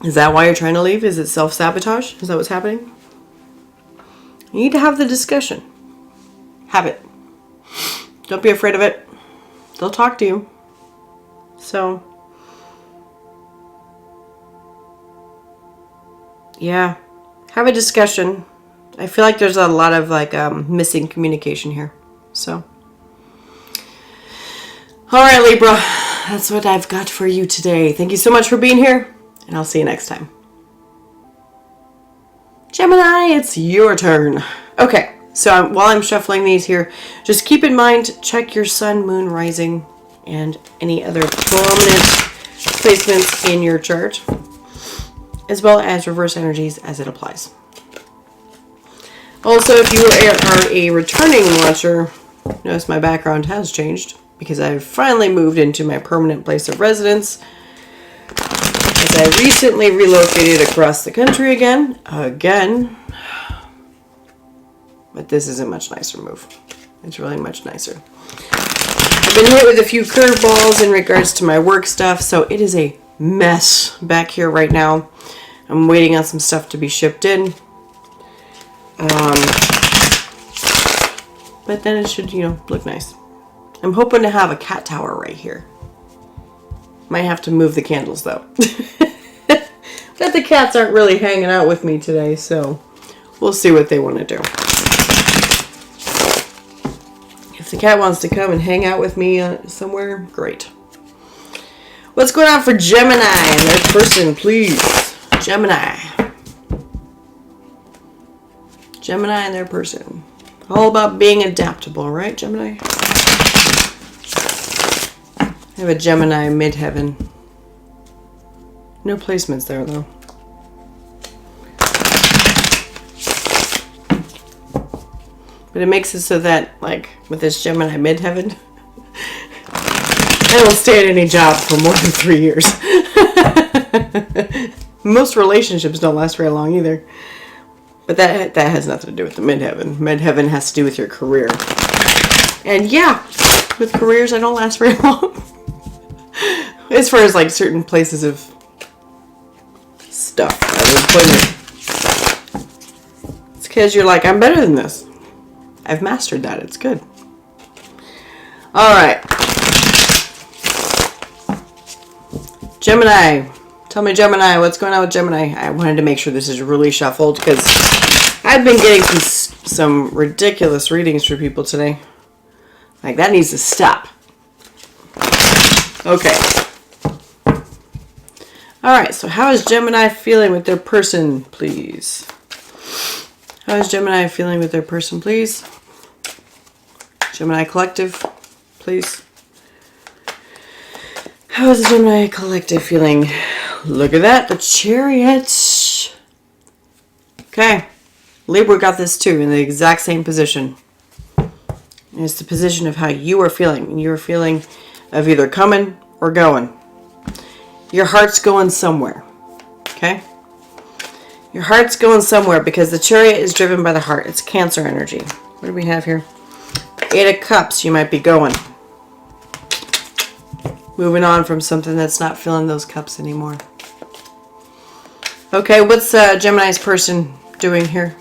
Is that why you're trying to leave? Is it self-sabotage? Is that what's happening? You need to have the discussion. Have it. Don't be afraid of it. They'll talk to you. So, yeah. Have a discussion. I feel like there's a lot of like missing communication here. So, all right, Libra. That's what I've got for you today. Thank you so much for being here. And I'll see you next time. Gemini, it's your turn. Okay, so while I'm shuffling these here, just keep in mind, check your sun, moon, rising, and any other prominent placements in your chart, as well as reverse energies as it applies. Also, if you are a returning watcher, notice my background has changed because I've finally moved into my permanent place of residence. As I recently relocated across the country again. But this is a much nicer move. It's really much nicer. I've been hit with a few curveballs in regards to my work stuff, so it is a mess back here right now. I'm waiting on some stuff to be shipped in. But then it should, look nice. I'm hoping to have a cat tower right here. Might have to move the candles though. But the cats aren't really hanging out with me today, so we'll see what they want to do. If the cat wants to come and hang out with me somewhere, great. What's going on for Gemini and their person, please? Gemini. Gemini and their person. All about being adaptable, right, Gemini? I have a Gemini midheaven. No placements there, though. But it makes it so that, like, with this Gemini midheaven, I don't stay at any job for more than 3 years. Most relationships don't last very long either. But that has nothing to do with the midheaven. Midheaven has to do with your career. And yeah, with careers, I don't last very long. As far as like certain places of stuff, it's because you're like, I'm better than this. I've mastered that. It's good. All right. Gemini. Tell me, Gemini, what's going on with Gemini? I wanted to make sure this is really shuffled because I've been getting some ridiculous readings for people today. Like, that needs to stop. Okay. Alright, so how is Gemini feeling with their person, please? How is Gemini feeling with their person, please? Gemini Collective, please. How is the Gemini Collective feeling? Look at that, the Chariot. Okay, Libra got this too in the exact same position. And it's the position of how you are feeling. You are feeling of either coming or going. Your heart's going somewhere. Okay? Your heart's going somewhere because the Chariot is driven by the heart. It's Cancer energy. What do we have here? 8 of Cups, you might be going. Moving on from something that's not filling those cups anymore. Okay, what's Gemini's person doing here?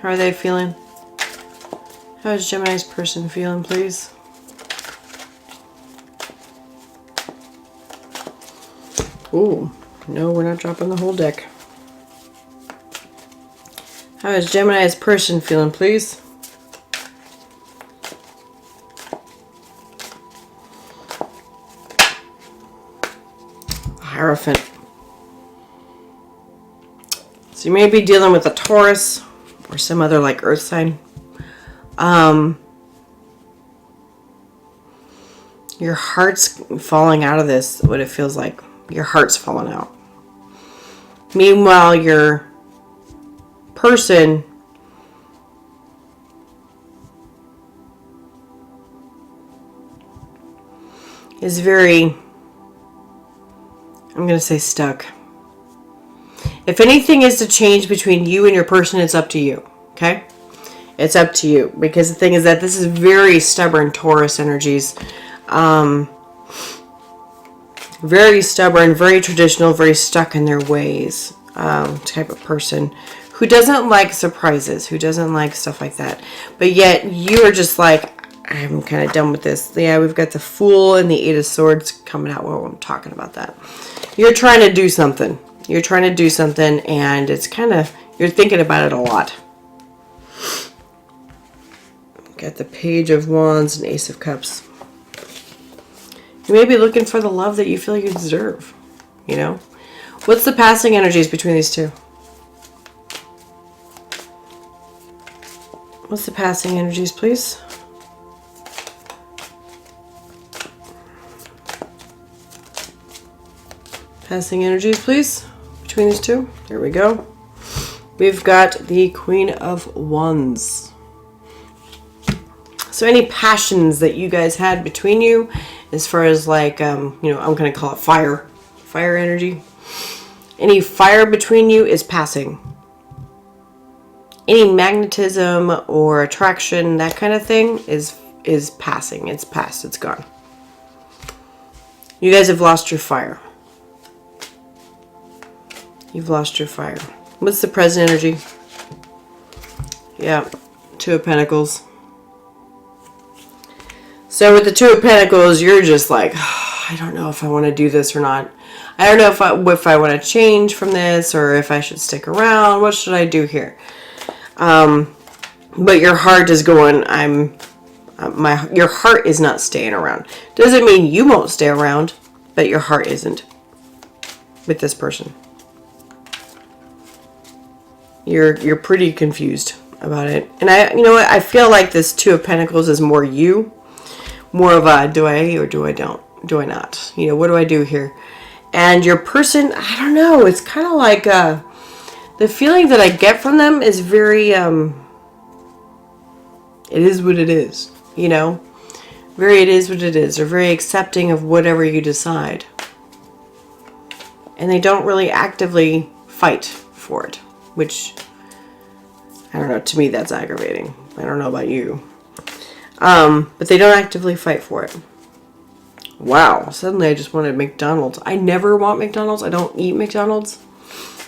How are they feeling? How is Gemini's person feeling, please? Ooh, no, we're not dropping the whole deck. How is Gemini's person feeling, please? Hierophant. So you may be dealing with a Taurus or some other like earth sign. Your heart's falling out of this, what it feels like. Your heart's falling out. Meanwhile, your person is very I'm going to say stuck. If anything is to change between you and your person, it's up to you. Okay? It's up to you. Because the thing is that this is very stubborn Taurus energies. Very stubborn, very traditional, very stuck in their ways type of person who doesn't like surprises, who doesn't like stuff like that. But yet you are just like, I'm kind of done with this. Yeah, we've got the Fool and the Eight of Swords coming out while I'm talking about that. You're trying to do something. You're trying to do something, and it's kind of, you're thinking about it a lot. Got the Page of Wands and Ace of Cups. You may be looking for the love that you feel you deserve, you know? What's the passing energies between these two? What's the passing energies, please? Passing energies, please, between these two. There we go. We've got the Queen of Wands. So any passions that you guys had between you, as far as like, I'm going to call it fire energy. Any fire between you is passing. Any magnetism or attraction, that kind of thing is passing. It's past. It's gone. You guys have lost your fire. You've lost your fire. What's the present energy? Yeah, Two of Pentacles. So with the Two of Pentacles, you're just like, oh, I don't know if I want to do this or not. I don't know if I want to change from this or if I should stick around. What should I do here? But your heart is going, your heart is not staying around. Doesn't mean you won't stay around, but your heart isn't with this person. You're pretty confused about it. And you know what? I feel like this Two of Pentacles is more you. More of a, do I or do I don't? Do I not? You know, what do I do here? And your person, I don't know. It's kind of like, the feeling that I get from them is very, it is what it is, you know? It is what it is. They're very accepting of whatever you decide. And they don't really actively fight for it, which, I don't know, to me that's aggravating. I don't know about you. But they don't actively fight for it. Wow, suddenly I just wanted McDonald's. I never want McDonald's. I don't eat McDonald's.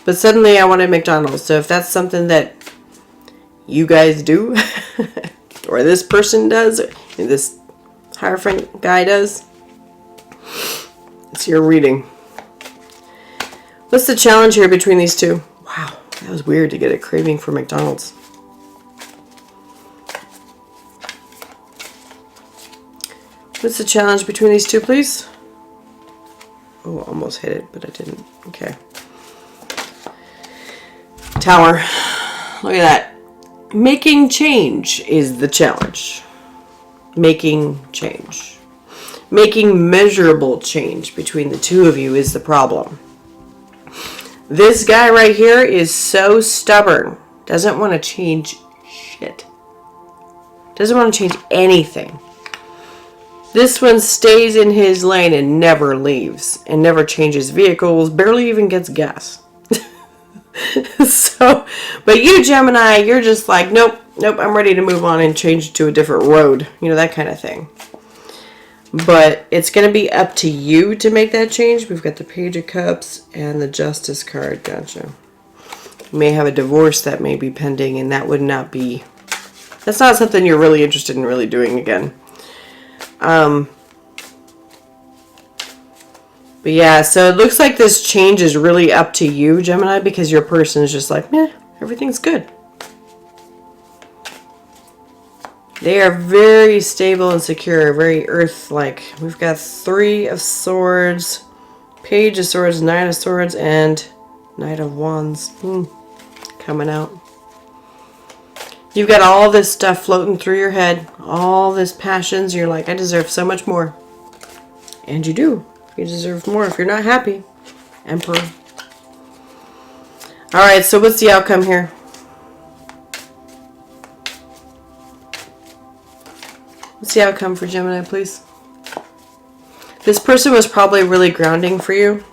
But suddenly I wanted McDonald's. So if that's something that you guys do, or this person does, or this Hierophant guy does, it's your reading. What's the challenge here between these two? Wow, that was weird to get a craving for McDonald's. What's the challenge between these two, please? Oh, almost hit it, but I didn't. Okay. Tower. Look at that. Making change is the challenge. Making change. Making measurable change between the two of you is the problem. This guy right here is so stubborn. Doesn't want to change shit. Doesn't want to change anything. This one stays in his lane and never leaves. And never changes vehicles. Barely even gets gas. So, but you, Gemini, you're just like, nope, I'm ready to move on and change to a different road. You know, that kind of thing. But it's going to be up to you to make that change. We've got the Page of Cups and the Justice card. Gotcha. You may have a divorce that may be pending, and that would not be... That's not something you're really interested in really doing again. But yeah, so it looks like this change is really up to you, Gemini, because your person is just like, meh, everything's good. They are very stable and secure, very earth-like. We've got Three of Swords, Page of Swords, Knight of Swords, and Knight of Wands coming out. You've got all this stuff floating through your head, all this passions. You're like, I deserve so much more. And you do. You deserve more if you're not happy. Emperor. Alright, so what's the outcome here? What's the outcome for Gemini, please? This person was probably really grounding for you.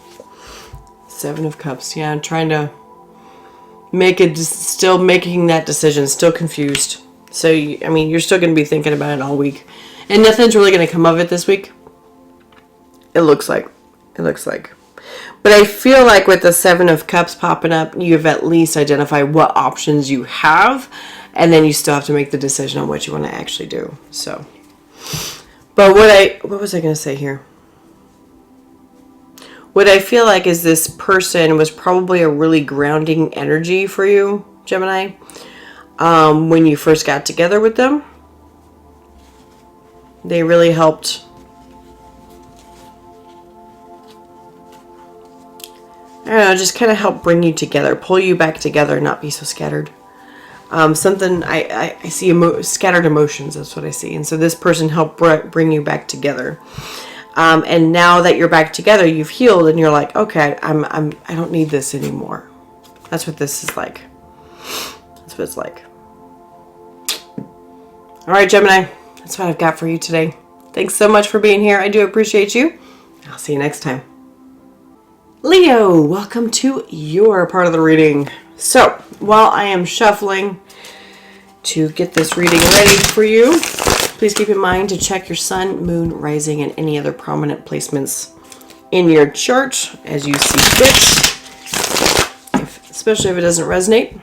Seven of Cups. Yeah, I'm trying to make it, still making that decision, still confused. So, I mean, you're still going to be thinking about it all week. And nothing's really going to come of it this week. It looks like. It looks like. But I feel like with the Seven of Cups popping up, you've at least identified what options you have. And then you still have to make the decision on what you want to actually do. So, but what was I going to say here? What I feel like is this person was probably a really grounding energy for you, Gemini, when you first got together with them. They really helped. I don't know, just kind of help bring you together, pull you back together, not be so scattered. Something, I see scattered emotions, that's what I see. And so this person helped bring you back together. And now that you're back together, you've healed, and you're like, okay, I don't need this anymore. That's what this is like. That's what it's like. All right, Gemini, that's what I've got for you today. Thanks so much for being here. I do appreciate you. I'll see you next time. Leo, welcome to your part of the reading. So, while I am shuffling to get this reading ready for you, please keep in mind to check your sun, moon, rising, and any other prominent placements in your chart as you see fit, especially if it doesn't resonate.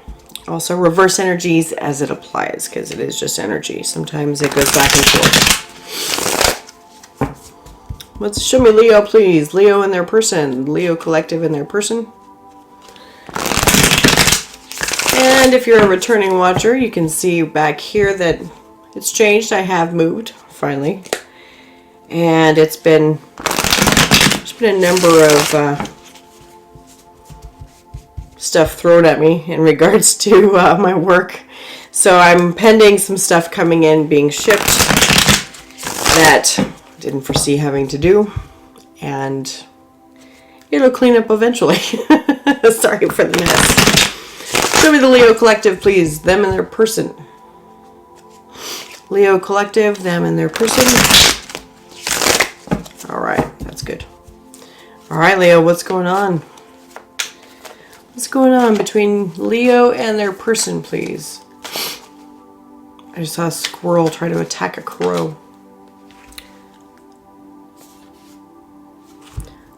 Also, reverse energies as it applies, because it is just energy. Sometimes it goes back and forth. Let's show me Leo, please. Leo and their person. Leo collective and their person. And if you're a returning watcher, you can see back here that it's changed. I have moved, finally. And there's been a number of stuff thrown at me in regards to my work. So I'm pending some stuff coming in, being shipped, that I didn't foresee having to do. And it'll clean up eventually. Sorry for the mess. Show me the Leo collective, please. Them and their person. Leo collective, them and their person. All right, that's good. All right, Leo, what's going on? What's going on between Leo and their person, please? I just saw a squirrel try to attack a crow.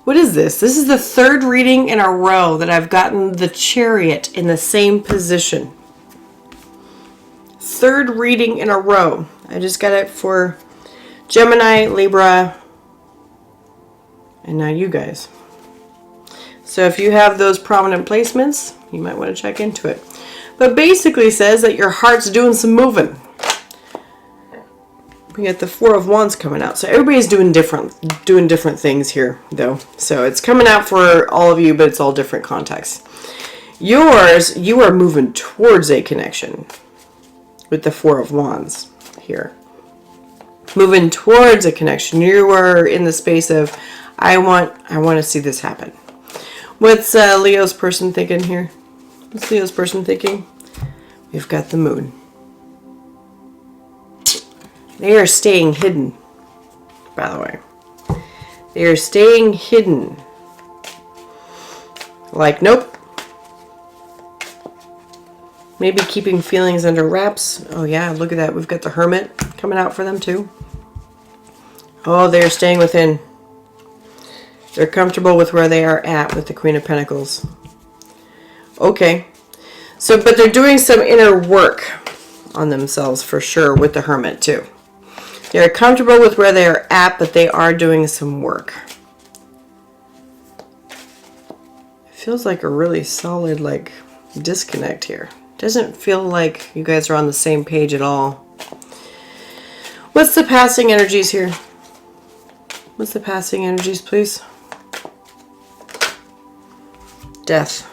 What is this? This is the third reading in a row that I've gotten the Chariot in the same position. Third reading in a row. I just got it for Gemini, Libra, and now you guys. So if you have those prominent placements, you might want to check into it. But basically says that your heart's doing some moving. We got the Four of Wands coming out. So everybody's doing different things here, though. So it's coming out for all of you, but it's all different contexts. Yours, you are moving towards a connection with the Four of Wands here. Moving towards a connection. You are in the space of, I want to see this happen. What's Leo's person thinking here? What's Leo's person thinking? We've got the moon. They are staying hidden, by the way. They are staying hidden. Like, nope. Maybe keeping feelings under wraps. Oh yeah, look at that. We've got the Hermit coming out for them too. Oh, they're staying within. They're comfortable with where they are at with the Queen of Pentacles. Okay. So, but they're doing some inner work on themselves for sure with the Hermit too. They're comfortable with where they are at, but they are doing some work. It feels like a really solid, like, disconnect here. Doesn't feel like you guys are on the same page at all. What's the passing energies here? What's the passing energies, please? Death.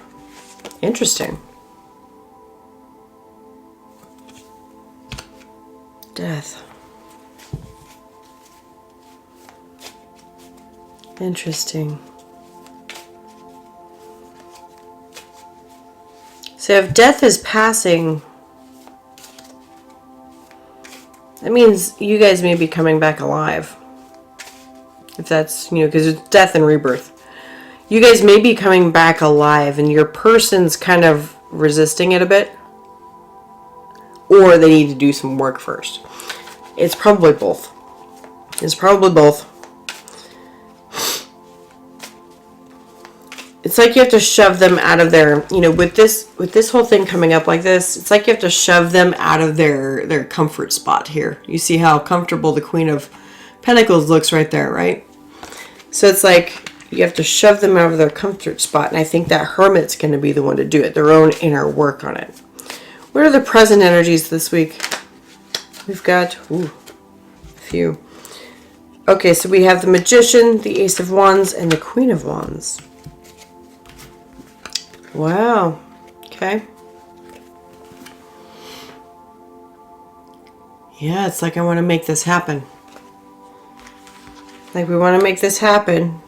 Interesting. Death. Interesting. So if death is passing, that means you guys may be coming back alive. If that's, because it's death and rebirth. you guys may be coming back alive and your person's kind of resisting it a bit. Or they need to do some work first. It's probably both. It's probably both. It's like you have to shove them out of their, you know, with this whole thing coming up like this, it's like you have to shove them out of their comfort spot here. You see how comfortable the Queen of Pentacles looks right there, right? So it's like you have to shove them out of their comfort spot, and I think that Hermit's going to be the one to do it, their own inner work on it. What are the present energies this week? We've got, a few. Okay, so we have the Magician, the Ace of Wands, and the Queen of Wands. Wow. Okay. Yeah, it's like I want to make this happen. Like we want to make this happen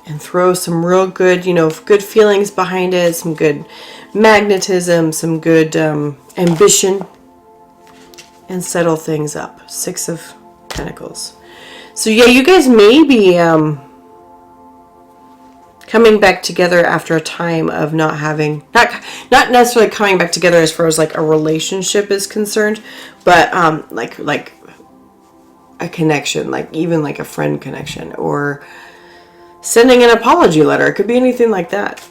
and throw some real good, you know, good feelings behind it, some good magnetism, some good ambition, and settle things up. 6 of Pentacles. So yeah, you guys may be coming back together after a time of not having, not necessarily coming back together as far as like a relationship is concerned, but like a connection, like even like a friend connection, or sending an apology letter. It could be anything like that.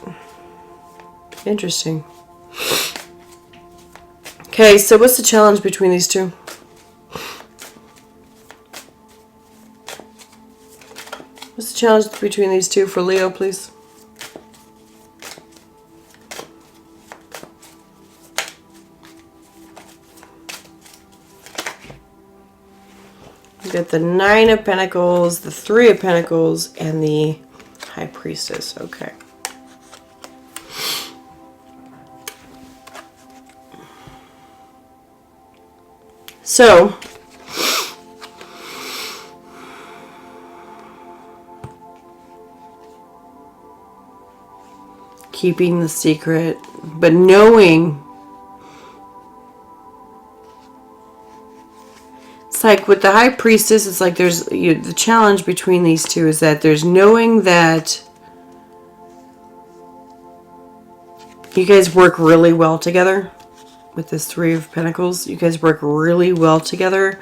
Interesting. Okay, so what's the challenge between these two? What's the challenge between these two for Leo, please? We got the 9 of Pentacles, the 3 of Pentacles, and the High Priestess. Okay. So, keeping the secret, but knowing, it's like with the High Priestess, it's like there's, the challenge between these two is that there's knowing that you guys work really well together. With this 3 of Pentacles, you guys work really well together,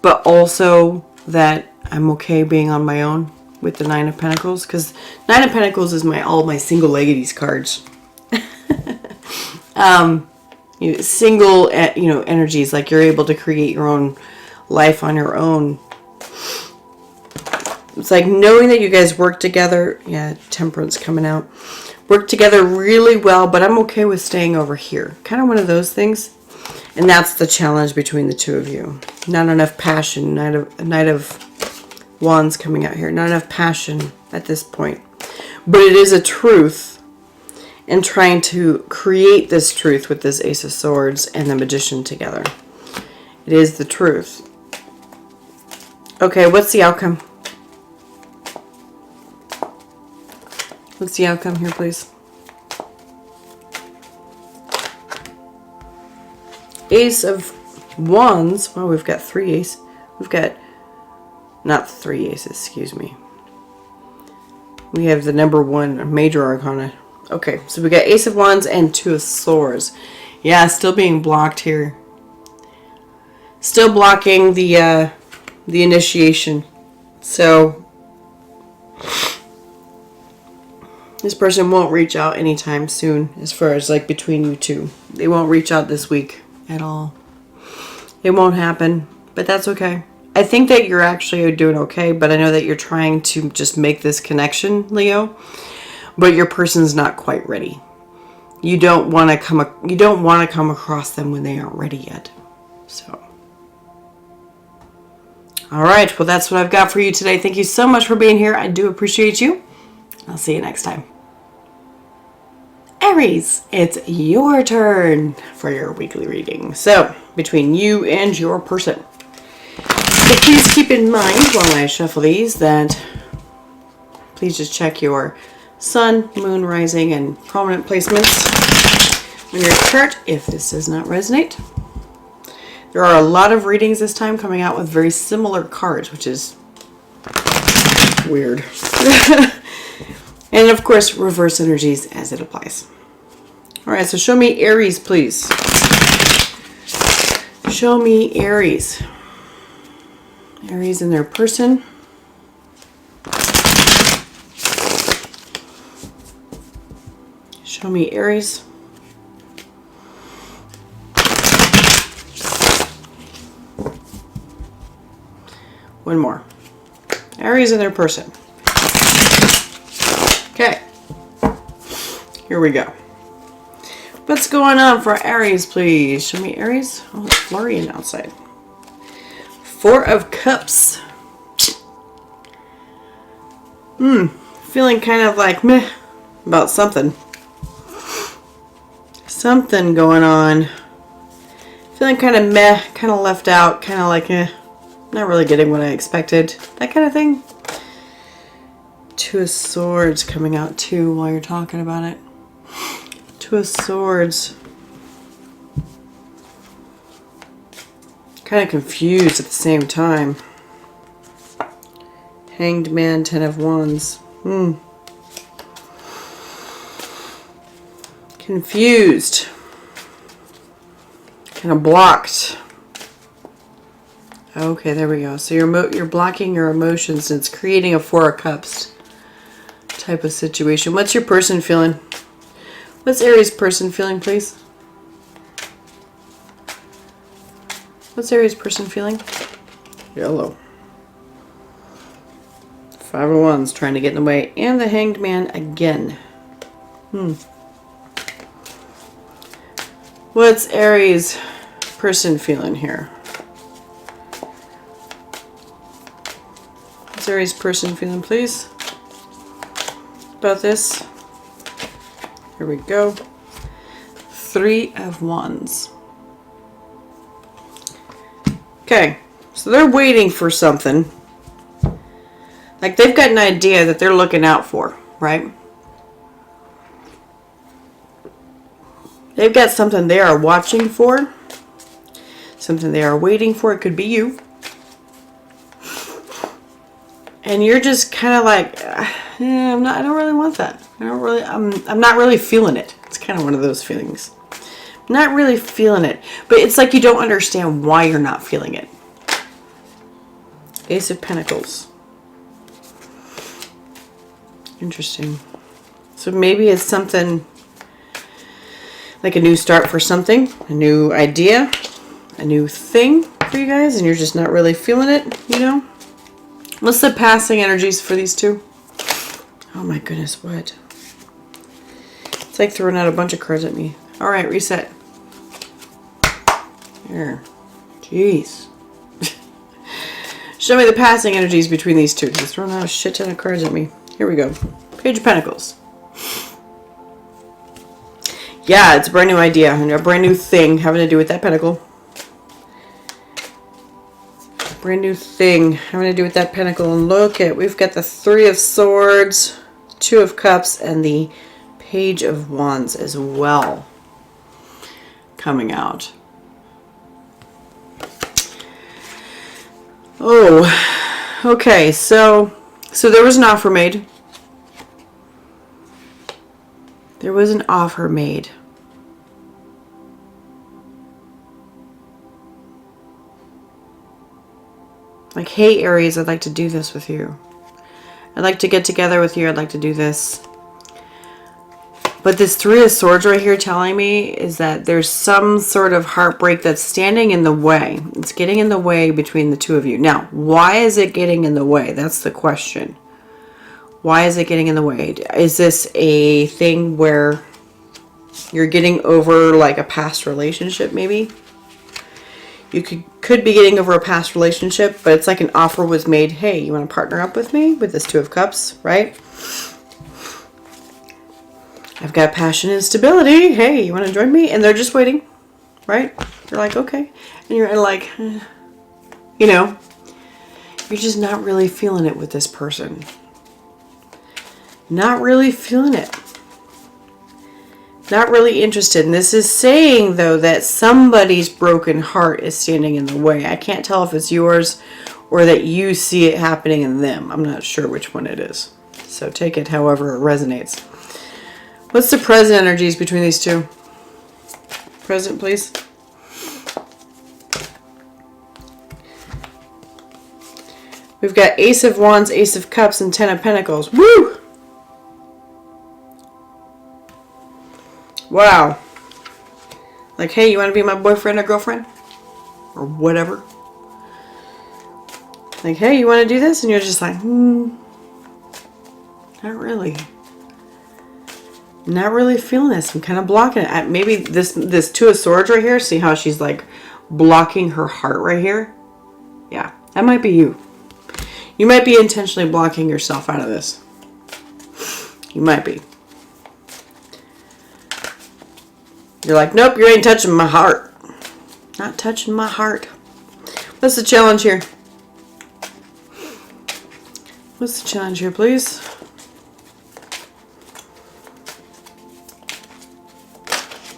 but also that I'm okay being on my own with the 9 of Pentacles, because 9 of Pentacles is all my single ladies cards. Single, energies, like you're able to create your own life on your own. It's like knowing that you guys work together. Yeah, Temperance coming out. Work together really well, but I'm okay with staying over here. Kind of one of those things. And that's the challenge between the two of you. Not enough passion. Knight of Wands coming out here. Not enough passion at this point. But it is a truth. And trying to create this truth with this Ace of Swords and the Magician together. It is the truth. Okay, what's the outcome? What's the outcome here, please? Ace of Wands. Well, we've got 3 aces. We've got, not 3 aces, excuse me. We have the number 1 major arcana. Okay, so we got Ace of Wands and 2 of Swords. Yeah, still being blocked here. Still blocking the initiation. So this person won't reach out anytime soon, as far as like between you two. They won't reach out this week at all. It won't happen, but that's okay. I think that you're actually doing okay, but I know that you're trying to just make this connection, Leo, but your person's not quite ready. You don't want to come across them when they aren't ready yet. So, all right, well, that's what I've got for you today. Thank you so much for being here. I do appreciate you. I'll see you next time. Aries, it's your turn for your weekly reading. So, between you and your person. So please keep in mind while I shuffle these that please just check your sun, moon, rising, and prominent placements on your chart if this does not resonate. There are a lot of readings this time coming out with very similar cards, which is weird. And of course, reverse energies as it applies. All right, so show me Aries, please. Show me Aries. Aries and their person. Show me Aries. One more. Aries and their person. Okay. Here we go. What's going on for Aries, please? Show me Aries. Oh, it's flurrying outside. Four of Cups. Feeling kind of like meh about something. Something going on. Feeling kind of meh, kind of left out, kind of like not really getting what I expected. That kind of thing. Two of Swords coming out too while you're talking about it. Two of Swords. Kind of confused at the same time. Hanged Man, Ten of Wands. Confused. Kind of blocked. Okay, there we go. So you're blocking your emotions and it's creating a Four of Cups type of situation. What's your person feeling? What's Aries person feeling, please? What's Aries person feeling? Yellow. Five of Wands trying to get in the way. And the Hanged Man again. What's Aries person feeling here? What's Aries person feeling, please? About this. Here we go. Three of Wands. Okay, so they're waiting for something. Like they've got an idea that they're looking out for, right? They've got something they are watching for. Something they are waiting for. It could be you. And you're just kind of like, yeah, I don't really want that. I'm not really feeling it. It's kind of one of those feelings. Not really feeling it. But it's like you don't understand why you're not feeling it. Ace of Pentacles. Interesting. So maybe it's something like a new start for something, a new idea, a new thing for you guys, and you're just not really feeling it, you know? What's the passing energies for these two? Oh my goodness, what? It's like throwing out a bunch of cards at me. All right, reset. Here. Jeez. Show me the passing energies between these two, because it's throwing out a shit ton of cards at me. Here we go. Page of Pentacles. Yeah, it's a brand new idea. A brand new thing having to do with that pentacle. Brand new thing having to do with that pentacle. And look at, we've got the Three of Swords, Two of Cups, and the Page of Wands as well coming out. Oh, okay. So there was an offer made. There was an offer made. Like, hey, Aries, I'd like to do this with you. I'd like to get together with you. I'd like to do this. But this Three of Swords right here telling me is that there's some sort of heartbreak that's standing in the way. It's getting in the way between the two of you. Now, why is it getting in the way? That's the question. Why is it getting in the way? Is this a thing where you're getting over like a past relationship maybe? You could be getting over a past relationship, but it's like an offer was made. Hey, you want to partner up with me with this Two of Cups, right? I've got passion and stability. Hey, you want to join me? And they're just waiting, right? They're like, okay. And you're like, you know, you're just not really feeling it with this person. Not really feeling it. Not really interested. And this is saying, though, that somebody's broken heart is standing in the way. I can't tell if it's yours or that you see it happening in them. I'm not sure which one it is. So take it however it resonates. What's the present energies between these two? Present, please. We've got Ace of Wands, Ace of Cups, and Ten of Pentacles. Woo! Wow. Like, hey, you want to be my boyfriend or girlfriend? Or whatever. Like, hey, you want to do this? And you're just like, not really. Not really feeling this. I'm kind of blocking it. Maybe this Two of Swords right here. See how she's like blocking her heart right here? Yeah, that might be you. You might be intentionally blocking yourself out of this. You might be. You're like, nope, you ain't touching my heart. Not touching my heart. What's the challenge here? What's the challenge here, please?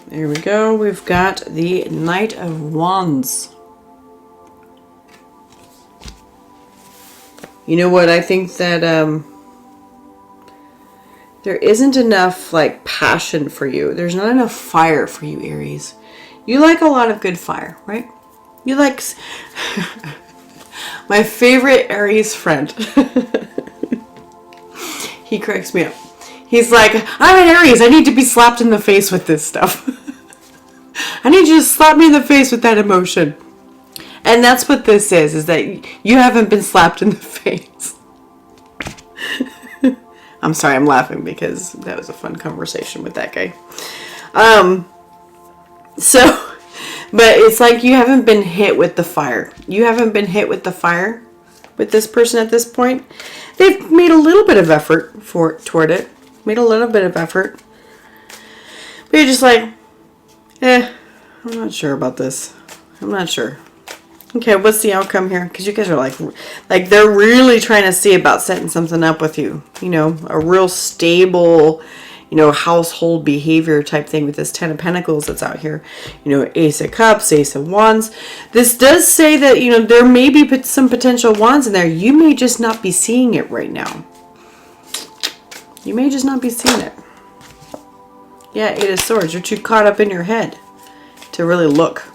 There we go. We've got the Knight of Wands. You know what? I think that there isn't enough like passion for you. There's not enough fire for you, Aries. You like a lot of good fire, right? You like my favorite Aries friend. He cracks me up. He's like, I'm an Aries. I need to be slapped in the face with this stuff. I need you to slap me in the face with that emotion. And that's what this is that you haven't been slapped in the face. I'm sorry, I'm laughing because that was a fun conversation with that guy. But it's like you haven't been hit with the fire. You haven't been hit with the fire with this person at this point. They've made a little bit of effort toward it. Made a little bit of effort. But you're just like, I'm not sure about this. I'm not sure. Okay, what's the outcome here? Because you guys are like they're really trying to see about setting something up with you. You know, a real stable, you know, household behavior type thing with this Ten of Pentacles that's out here. You know, Ace of Cups, Ace of Wands. This does say that, you know, there may be some potential wands in there. You may just not be seeing it right now. You may just not be seeing it. Yeah, Eight of Swords. You're too caught up in your head to really look.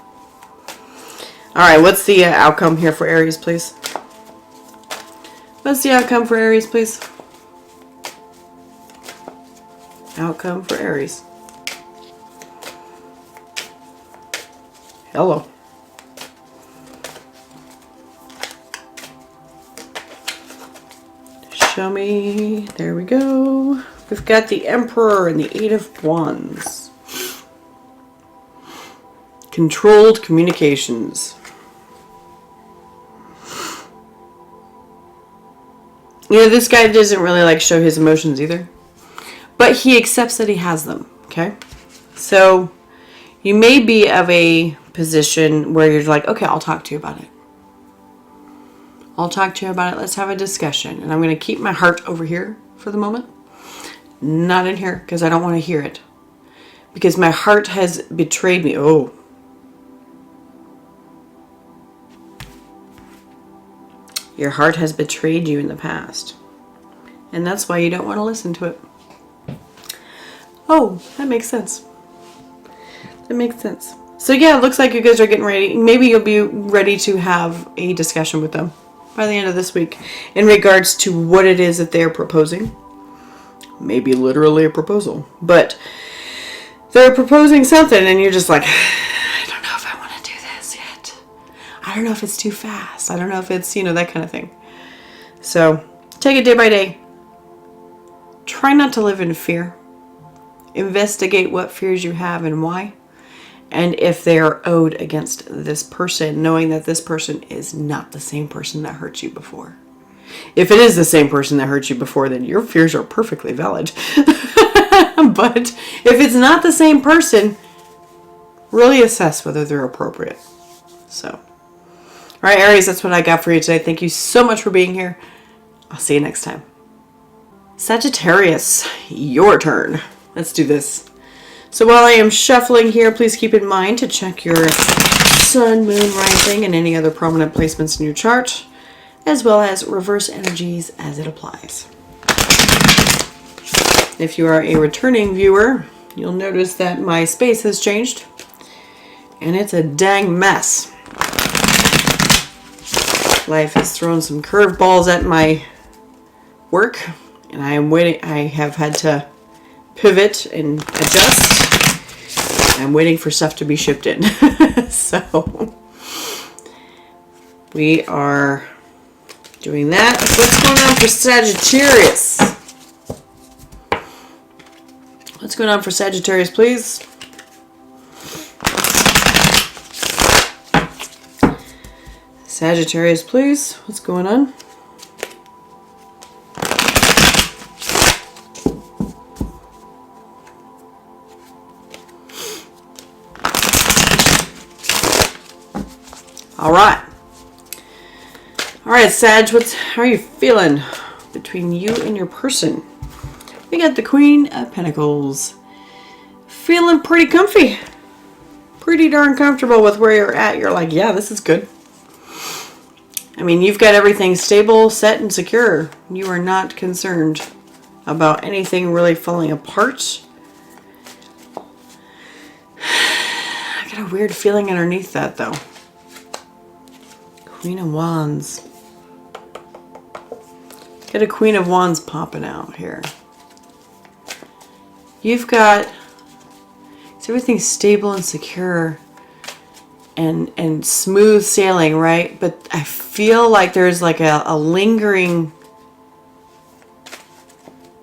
All right, what's the outcome here for Aries, please? What's the outcome for Aries, please? Outcome for Aries. Hello. Show me. There we go. We've got the Emperor and the Eight of Wands. Controlled communications. You know, this guy doesn't really like show his emotions either. But he accepts that he has them, okay? So you may be of a position where you're like, okay, I'll talk to you about it. I'll talk to you about it. Let's have a discussion. And I'm going to keep my heart over here for the moment. Not in here because I don't want to hear it. Because my heart has betrayed me. Oh. Your heart has betrayed you in the past. And that's why you don't want to listen to it. Oh, that makes sense. That makes sense. So yeah, it looks like you guys are getting ready. Maybe you'll be ready to have a discussion with them by the end of this week in regards to what it is that they're proposing. Maybe literally a proposal. But they're proposing something and you're just like, I don't know if I want to do this yet. I don't know if it's too fast. I don't know if it's, you know, that kind of thing. So take it day by day. Try not to live in fear. Investigate what fears you have and why. And if they are owed against this person, knowing that this person is not the same person that hurt you before. If it is the same person that hurt you before, then your fears are perfectly valid. But if it's not the same person, really assess whether they're appropriate. So, all right, Aries, that's what I got for you today. Thank you so much for being here. I'll see you next time. Sagittarius, your turn. Let's do this. So while I am shuffling here, please keep in mind to check your sun, moon, rising, and any other prominent placements in your chart, as well as reverse energies as it applies. If you are a returning viewer, you'll notice that my space has changed. And it's a dang mess. Life has thrown some curveballs at my work. And I have had to pivot and adjust. I'm waiting for stuff to be shipped in. So we are doing that. What's going on for Sagittarius? What's going on for Sagittarius, please? Sagittarius, please. What's going on? All right. All right, Sag, how are you feeling between you and your person? We got the Queen of Pentacles. Feeling pretty comfy. Pretty darn comfortable with where you're at. You're like, yeah, this is good. I mean, you've got everything stable, set, and secure. You are not concerned about anything really falling apart. I got a weird feeling underneath that, though. Queen of Wands. Got a Queen of Wands popping out here. You've got... Is everything stable and secure and smooth sailing, right? But I feel like there's like a lingering...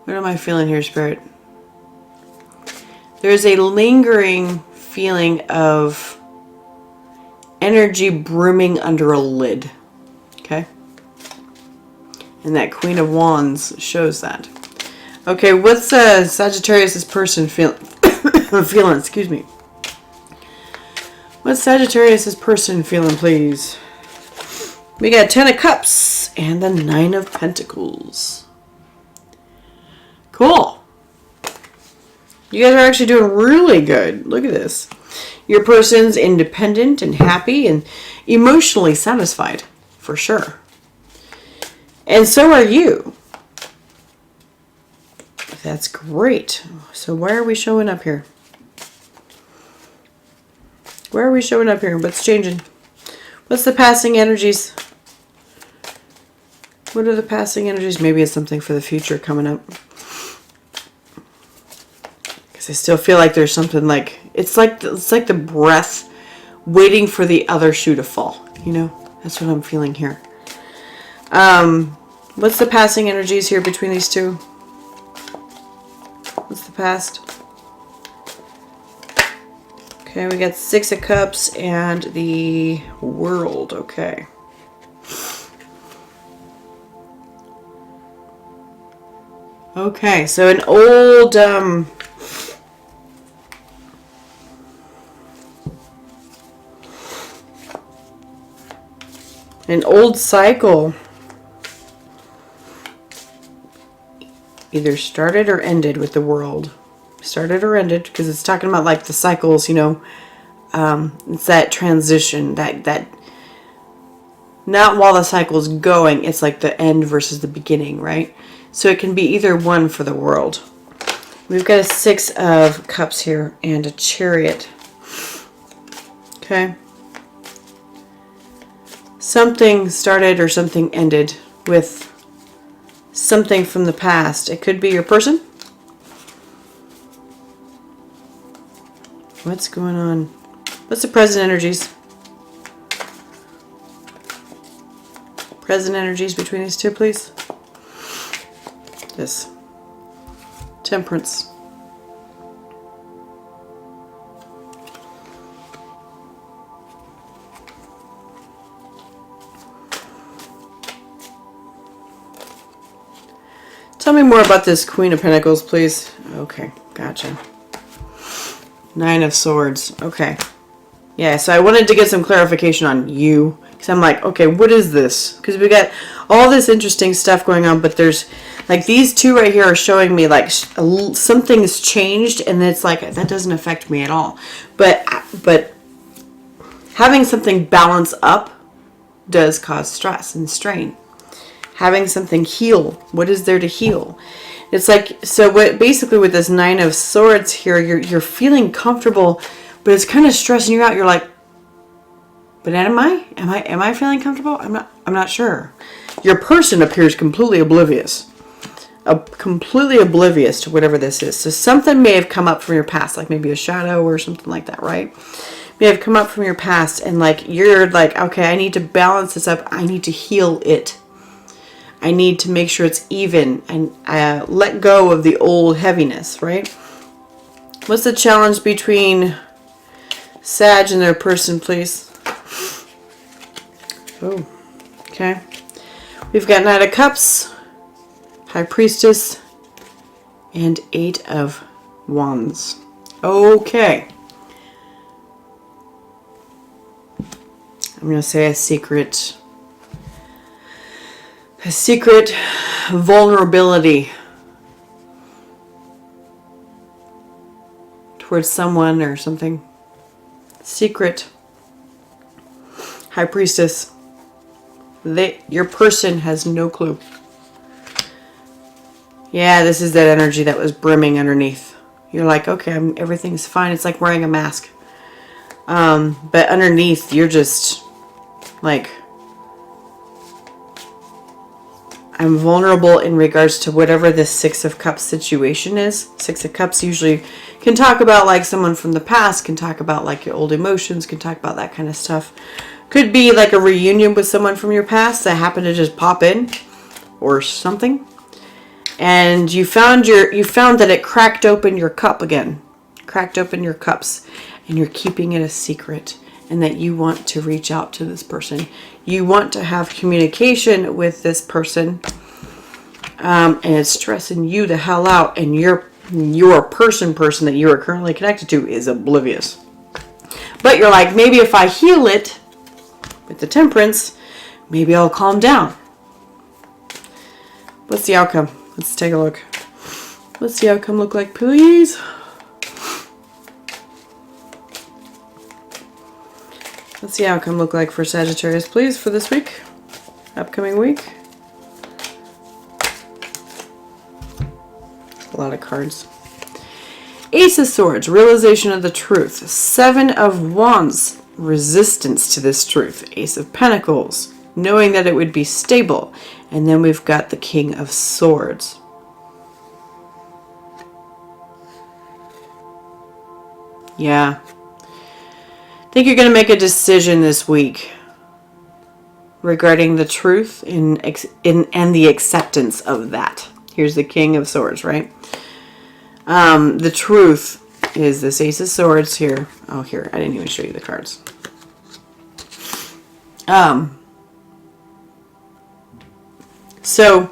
What am I feeling here, Spirit? There's a lingering feeling of energy brimming under a lid. Okay? And that Queen of Wands shows that. Okay, what's Sagittarius' person feeling? Excuse me. What's Sagittarius' person feeling, please? We got 10 of Cups and the 9 of Pentacles. Cool. You guys are actually doing really good. Look at this. Your person's independent and happy and emotionally satisfied, for sure. And so are you. That's great. So why are we showing up here? Where are we showing up here? What's changing? What's the passing energies? What are the passing energies? Maybe it's something for the future coming up. Because I still feel like there's something like it's like the breath waiting for the other shoe to fall. You know, that's what I'm feeling here. What's the passing energies here between these two? What's the past? Okay, we got 6 of Cups and the World. Okay. Okay, so an old cycle either started or ended with the World. Started or ended, because it's talking about like the cycles, you know. It's that transition, that not while the cycle's going, it's like the end versus the beginning, right? So it can be either one for the World. We've got a 6 of Cups here and a Chariot. Okay. Something started or something ended with something from the past. It could be your person. What's going on? What's the present energies? Present energies between these two, please. This. Temperance. Tell me more about this Queen of Pentacles, please. Okay, gotcha. 9 of Swords. Okay. Yeah, so I wanted to get some clarification on you. Because I'm like, okay, what is this? Because we got all this interesting stuff going on, but there's, like, these two right here are showing me, like, something's changed, and it's like, that doesn't affect me at all. But having something balance up does cause stress and strain. Having something heal. What is there to heal? It's like, so what basically with this Nine of Swords here, you're feeling comfortable, but it's kind of stressing you out. You're like, but am I feeling comfortable? I'm not sure. Your person appears completely oblivious. Completely oblivious to whatever this is. So something may have come up from your past, like maybe a shadow or something like that, right? May have come up from your past, and like you're like, okay, I need to balance this up. I need to heal it. I need to make sure it's even and let go of the old heaviness, right? What's the challenge between Sag and their person, please? Oh, okay. We've got Knight of Cups, High Priestess, and Eight of Wands. Okay. I'm going to say a secret vulnerability towards someone or something. Secret. High Priestess. Your person has no clue. Yeah, this is that energy that was brimming underneath. You're like, okay, everything's fine. It's like wearing a mask. But underneath, you're just like, I'm vulnerable in regards to whatever this Six of Cups situation is. Six of Cups usually can talk about like someone from the past, can talk about like your old emotions, can talk about that kind of stuff. Could be like a reunion with someone from your past that happened to just pop in or something. And you found that it cracked open your cup again. Cracked open your cups, and you're keeping it a secret, and that you want to reach out to this person. You want to have communication with this person, and it's stressing you the hell out, and your person that you are currently connected to is oblivious. But you're like, maybe if I heal it with the Temperance, maybe I'll calm down. What's the outcome? Let's take a look. What's the outcome look like, please? What's the outcome look like for Sagittarius, please, for this week? Upcoming week? A lot of cards. Ace of Swords, realization of the truth. Seven of Wands, resistance to this truth. Ace of Pentacles, knowing that it would be stable. And then we've got the King of Swords. Yeah. I think you're going to make a decision this week regarding the truth and the acceptance of that. Here's the King of Swords, right? The truth is this Ace of Swords here. Oh, here. I didn't even show you the cards. So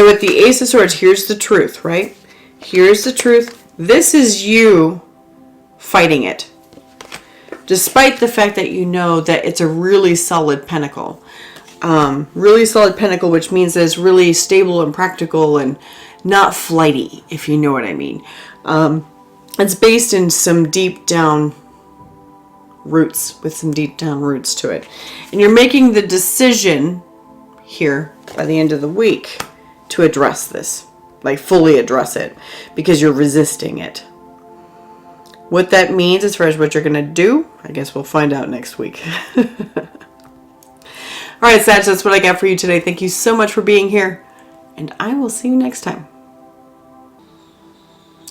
with the Ace of Swords, here's the truth, right? Here's the truth. This is you fighting it. Despite the fact that you know that it's a really solid pentacle. Really solid pentacle, which means that it's really stable and practical and not flighty, if you know what I mean. It's based in some deep down roots, with some deep down roots to it. And you're making the decision here by the end of the week to address this, like fully address it, because you're resisting it. What that means as far as what you're going to do, I guess we'll find out next week. All right, Sag, that's what I got for you today. Thank you so much for being here, and I will see you next time.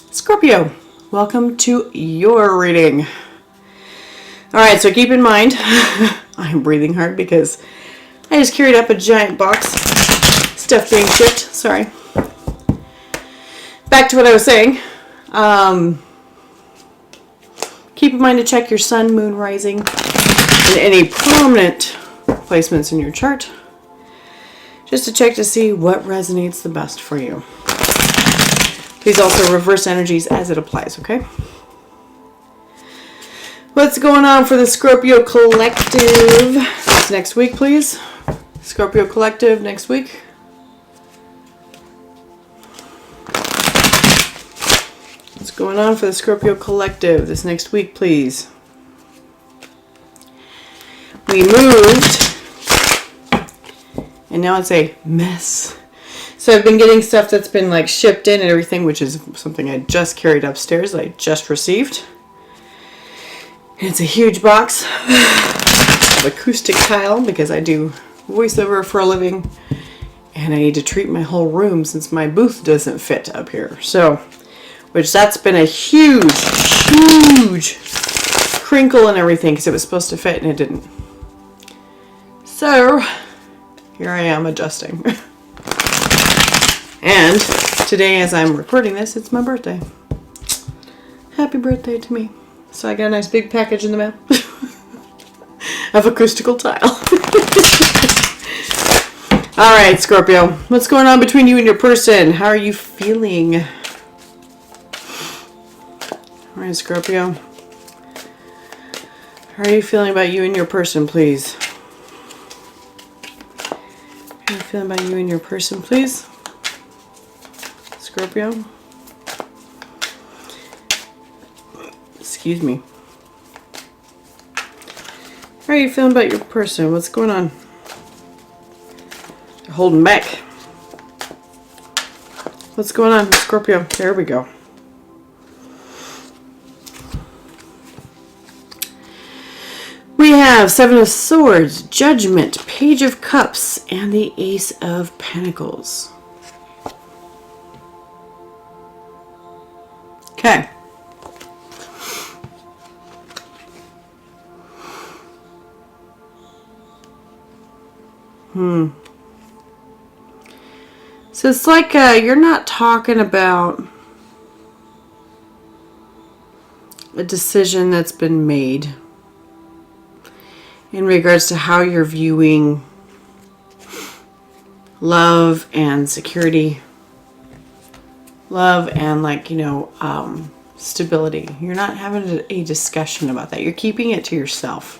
Scorpio, welcome to your reading. All right, so keep in mind, I'm breathing hard because I just carried up a giant box. Stuff being shipped. Sorry. Back to what I was saying. Keep in mind to check your sun, moon, rising, and any prominent placements in your chart. Just to check to see what resonates the best for you. Please also reverse energies as it applies, okay? What's going on for the Scorpio Collective next week, please? Scorpio Collective next week. What's going on for the Scorpio Collective this next week, please? We moved, and now it's a mess. So I've been getting stuff that's been like shipped in and everything, which is something I just carried upstairs that I just received. And it's a huge box of acoustic tile because I do voiceover for a living. And I need to treat my whole room since my booth doesn't fit up here. So, which that's been a huge, huge crinkle and everything because it was supposed to fit and it didn't. So, here I am adjusting. And today as I'm recording this, it's my birthday. Happy birthday to me. So I got a nice big package in the mail of acoustical tile. All right, Scorpio, what's going on between you and your person? How are you feeling? All right, Scorpio. How are you feeling about you and your person, please? How are you feeling about you and your person, please? Scorpio? Excuse me. How are you feeling about your person? What's going on? They're holding back. What's going on, Scorpio? There we go. We have Seven of Swords, Judgment, Page of Cups, and the Ace of Pentacles. Okay. So it's like you're not talking about a decision that's been made in regards to how you're viewing love and security, love and stability. You're not having a discussion about that. You're keeping it to yourself.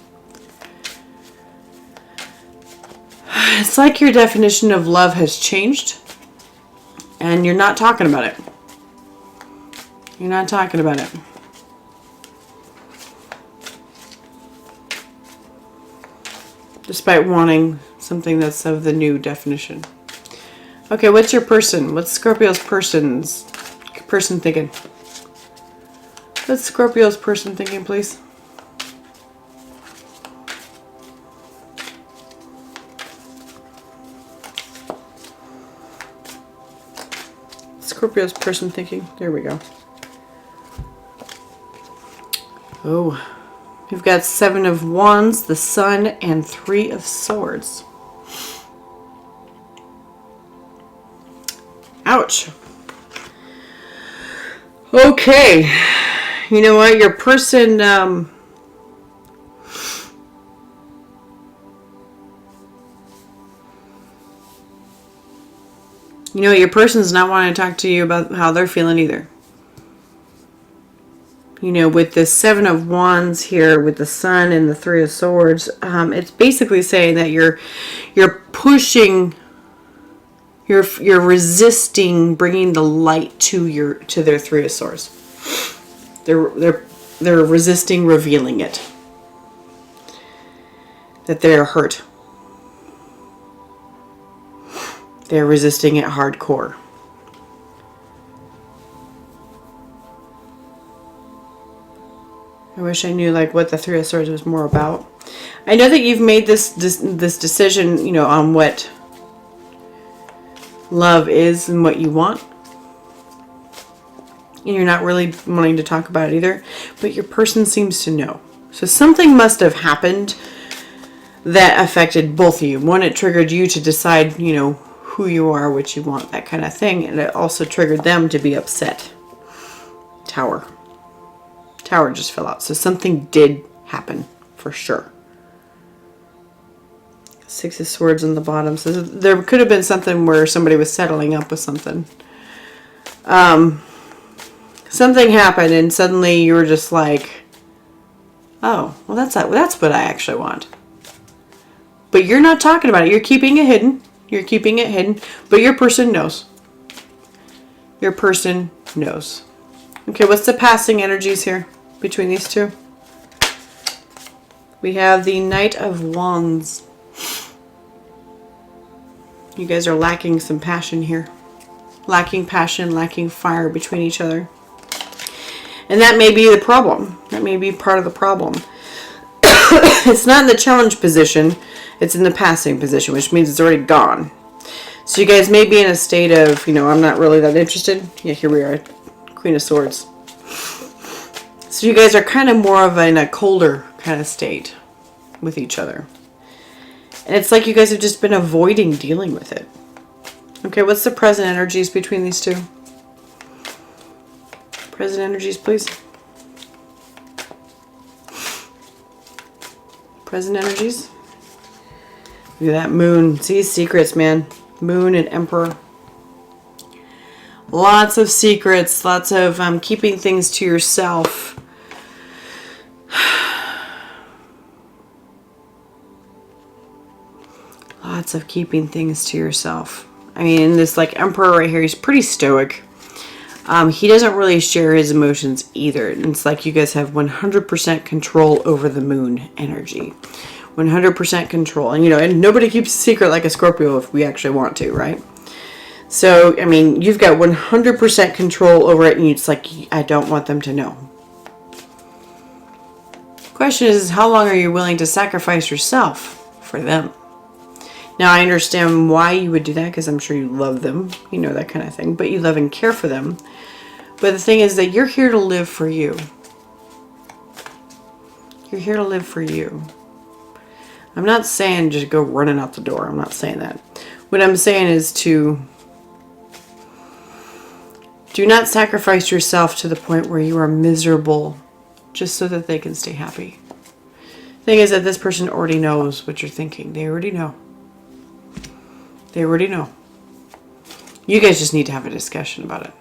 It's like your definition of love has changed and you're not talking about it. You're not talking about it. Despite wanting something that's of the new definition. Okay, what's your person? What's Scorpio's person thinking? What's Scorpio's person thinking, please? Scorpio's person thinking. There we go. Oh, we've got Seven of Wands, the Sun, and Three of Swords. Ouch. Okay. You know what? Your person, you know what? Your person's not wanting to talk to you about how they're feeling either. You know, with the Seven of Wands here, with the Sun and the Three of Swords, it's basically saying that you're pushing, you're resisting bringing the light to their Three of Swords. They're resisting revealing it. That they're hurt. They're resisting it hardcore. I wish I knew what the Three of Swords was more about. I know that you've made this decision, you know, on what love is and what you want. And you're not really wanting to talk about it either. But your person seems to know. So something must have happened that affected both of you. One, it triggered you to decide, you know, who you are, what you want, that kind of thing. And it also triggered them to be upset. Tower just fell out. So something did happen for sure. Six of Swords on the bottom. So there could have been something where somebody was settling up with something. Something happened and suddenly you were just like, oh, well that's what I actually want. But you're not talking about it. You're keeping it hidden. You're keeping it hidden. But your person knows. Your person knows. Okay, what's the passing energies here between these two? We have the Knight of Wands. You guys are lacking some passion here. Lacking passion, lacking fire between each other. And that may be the problem. That may be part of the problem. It's not in the challenge position. It's in the passing position, which means it's already gone. So you guys may be in a state of, you know, I'm not really that interested. Yeah, here we are. Queen of Swords. So you guys are kind of more of in a colder kind of state with each other. And it's like you guys have just been avoiding dealing with it. Okay, what's the present energies between these two? Present energies, please. Present energies. Look at that moon. See, secrets, man. Moon and Emperor. Lots of secrets. Lots of keeping things to yourself. Lots of keeping things to yourself. I mean, in this like Emperor right here, he's pretty stoic. He doesn't really share his emotions either. It's like you guys have 100% control over the moon energy. 100% control. And, you know, and nobody keeps a secret like a Scorpio if we actually want to, right? So, I mean, you've got 100% control over it, and it's like, I don't want them to know. Question is, how long are you willing to sacrifice yourself for them? Now, I understand why you would do that, because I'm sure you love them, you know, that kind of thing. But you love and care for them. But the thing is that you're here to live for you. You're here to live for you. I'm not saying just go running out the door. I'm not saying that. What I'm saying is to do not sacrifice yourself to the point where you are miserable just so that they can stay happy. Thing is that this person already knows what you're thinking. They already know. They already know. You guys just need to have a discussion about it.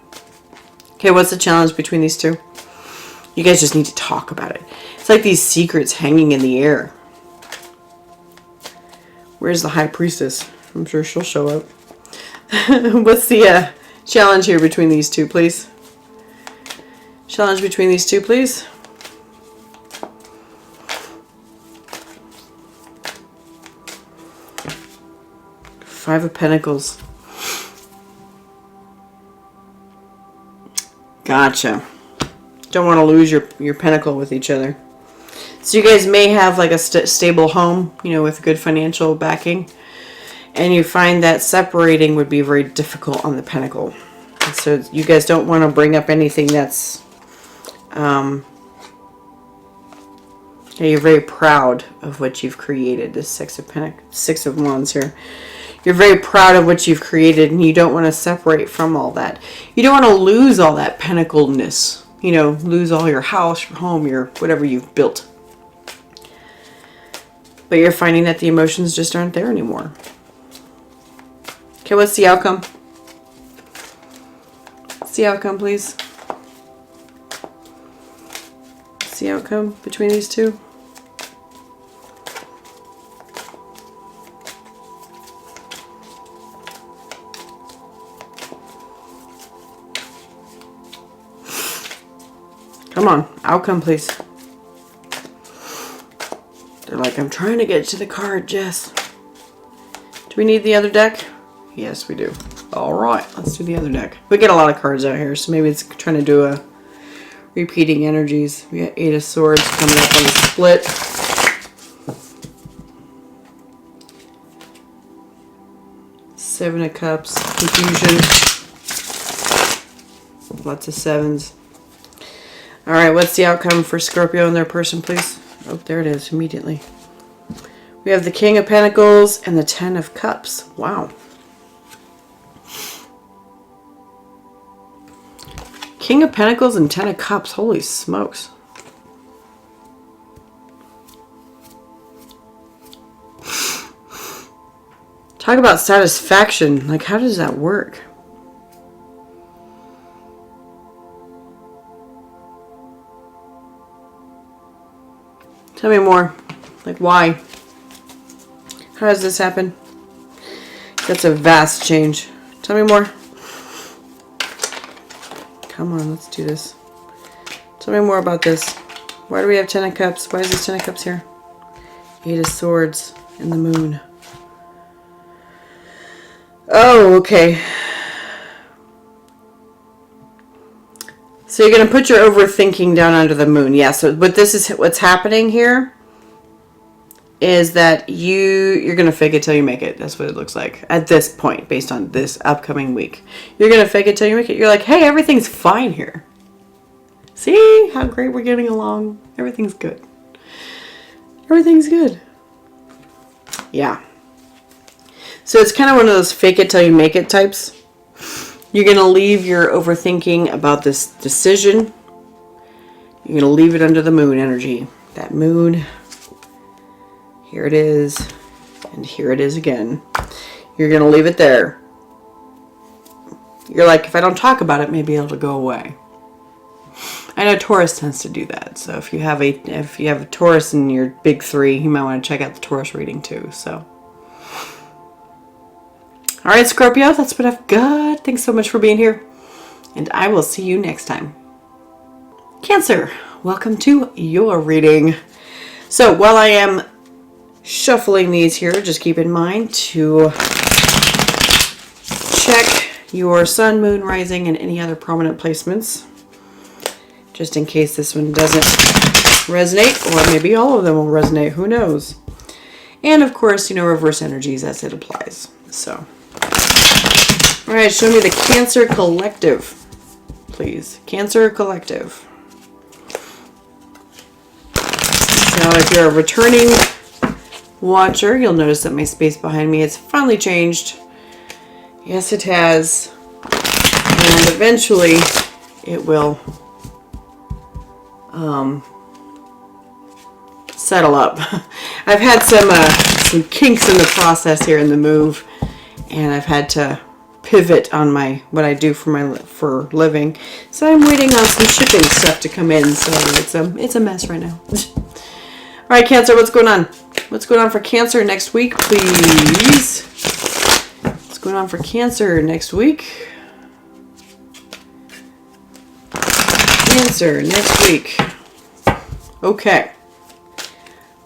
Okay, what's the challenge between these two? You guys just need to talk about it. It's like these secrets hanging in the air. Where's the High Priestess? I'm sure she'll show up. What's the challenge here between these two, please? Challenge between these two, please. Five of Pentacles. Gotcha. Don't want to lose your pentacle with each other. So you guys may have like a stable home, you know, with good financial backing. And you find that separating would be very difficult on the pentacle. So you guys don't want to bring up anything that's... you're very proud of what you've created. This Six of Wands here. You're very proud of what you've created, and you don't want to separate from all that. You don't want to lose all that pentacledness. You know, lose all your house, your home, your whatever you've built. But you're finding that the emotions just aren't there anymore. Okay, what's the outcome? What's the outcome, please? What's the outcome between these two? Come on, outcome, please. They're like, I'm trying to get to the card, Jess. Do we need the other deck? Yes, we do. All right, let's do the other deck. We get a lot of cards out here, so maybe it's trying to do a repeating energies. We got Eight of Swords coming up on the split. Seven of Cups, confusion. Lots of sevens. All right, what's the outcome for Scorpio and their person, please? Oh, there it is, immediately. We have the King of Pentacles and the Ten of Cups. Wow. King of Pentacles and Ten of Cups. Holy smokes. Talk about satisfaction. Like, how does that work? Tell me more. Like, why? How does this happen? That's a vast change. Tell me more. Come on, let's do this. Tell me more about this. Why do we have Ten of Cups? Why is this Ten of Cups here? Eight of Swords and the Moon. Oh, okay. So you're going to put your overthinking down under the moon. Yeah, so what's happening here is that you're going to fake it till you make it. That's what it looks like at this point, based on this upcoming week. You're going to fake it till you make it. You're like, hey, everything's fine here. See how great we're getting along? Everything's good. Everything's good. Yeah. So it's kind of one of those fake it till you make it types. You're going to leave your overthinking about this decision. You're going to leave it under the moon energy. That moon. Here it is. And here it is again. You're going to leave it there. You're like, if I don't talk about it, maybe it'll go away. I know Taurus tends to do that. So if you have a Taurus in your big three, you might want to check out the Taurus reading too. So. All right, Scorpio, that's what I've got. Thanks so much for being here. And I will see you next time. Cancer, welcome to your reading. So while I am shuffling these here, just keep in mind to check your sun, moon, rising, and any other prominent placements. Just in case this one doesn't resonate, or maybe all of them will resonate, who knows. And of course, reverse energies as it applies. So. All right, show me the Cancer Collective, please. Cancer Collective. So if you're a returning watcher, you'll notice that my space behind me has finally changed. Yes, it has. And eventually it will settle up. I've had some kinks in the process here in the move, and I've had to pivot on what I do for living. So I'm waiting on some shipping stuff to come in. So it's a mess right now. All right, Cancer, what's going on? What's going on for Cancer next week, please? What's going on for Cancer next week? Cancer next week. Okay.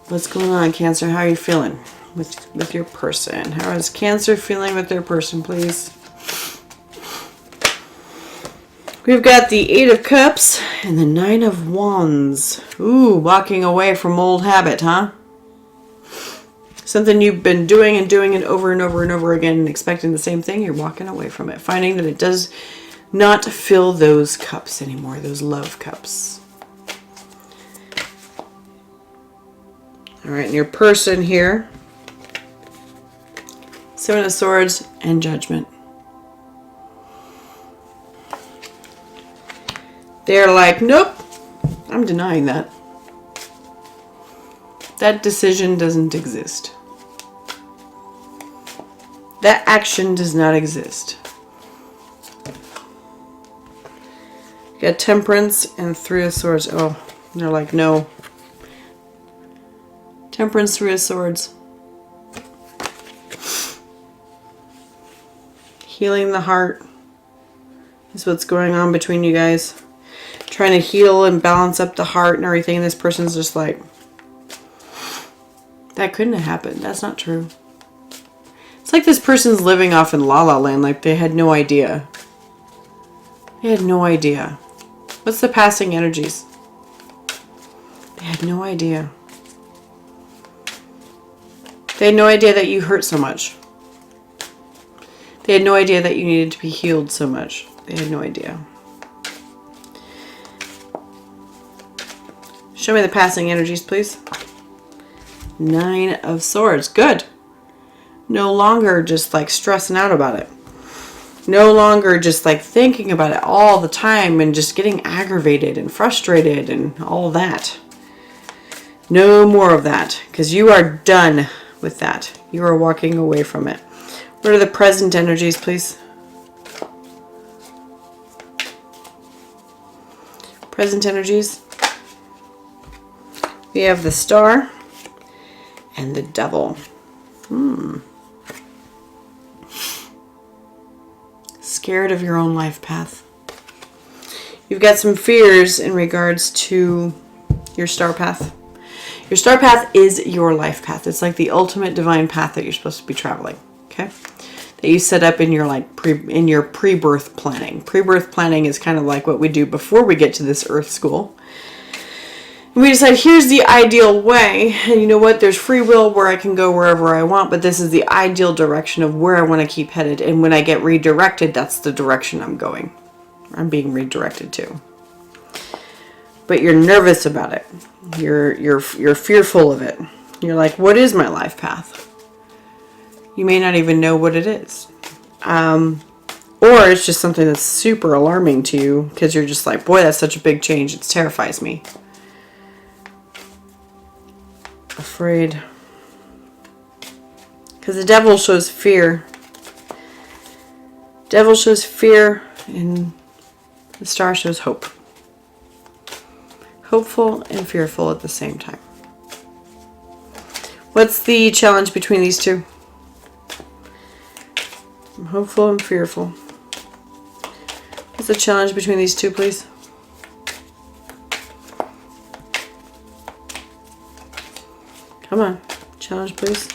What's going on, Cancer? How are you feeling with your person? How is Cancer feeling with their person, please? We've got the 8 of Cups and the 9 of Wands. Ooh, walking away from old habit, huh? Something you've been doing and over and over and over again and expecting the same thing. You're walking away from it. Finding that it does not fill those cups anymore. Those love cups. All right, and your person here. 7 of Swords and Judgment. They're like, nope, I'm denying that. That decision doesn't exist. That action does not exist. You got Temperance and 3 of Swords. Oh, they're like, no. Temperance, 3 of Swords. Healing the heart is what's going on between you guys. Trying to heal and balance up the heart and everything. This person's just like, that couldn't have happened. That's not true. It's like this person's living off in La La Land. Like they had no idea. They had no idea. What's the passing energies? They had no idea. They had no idea that you hurt so much. They had no idea that you needed to be healed so much. They had no idea. Show me the passing energies, please. 9 of Swords. Good. No longer just like stressing out about it. No longer just like thinking about it all the time and just getting aggravated and frustrated and all that. No more of that, because you are done with that. You are walking away from it. What are the present energies, please? Present energies. We have the Star and the Devil. Scared of your own life path. You've got some fears in regards to your star path. Your star path is your life path. It's like the ultimate divine path that you're supposed to be traveling. Okay? that you set up in your in your pre-birth planning. Pre-birth planning is kind of like what we do before we get to this earth school. And we decide, here's the ideal way, and you know what, there's free will where I can go wherever I want, but this is the ideal direction of where I want to keep headed. And when I get redirected, that's the direction I'm going. I'm being redirected to. But you're nervous about it. You're fearful of it. You're like, what is my life path? You may not even know what it is. Or it's just something that's super alarming to you because you're just like, boy, that's such a big change. It terrifies me. Afraid. Because the devil shows fear. Devil shows fear and the star shows hope. Hopeful and fearful at the same time. What's the challenge between these two? I'm hopeful and fearful. What's the challenge between these two, please? Come on. Challenge, please.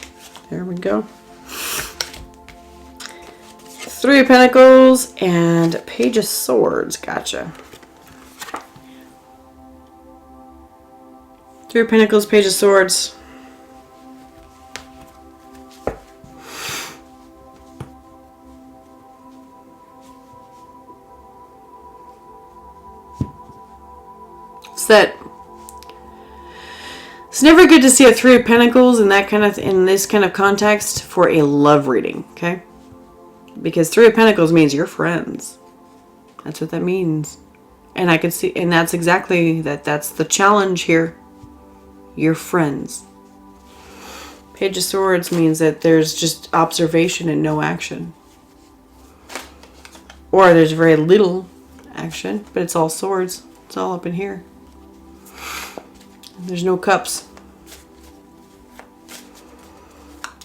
There we go. 3 of Pentacles and Page of Swords. Gotcha. 3 of Pentacles, Page of Swords. That it's never good to see a 3 of Pentacles in that kind of in this kind of context for a love reading, okay? Because 3 of Pentacles means you're friends. That's what that means. And I could see, and that's exactly that's the challenge here. You're friends. Page of Swords means that there's just observation and no action. Or there's very little action, but it's all swords. It's all up in here. There's no cups.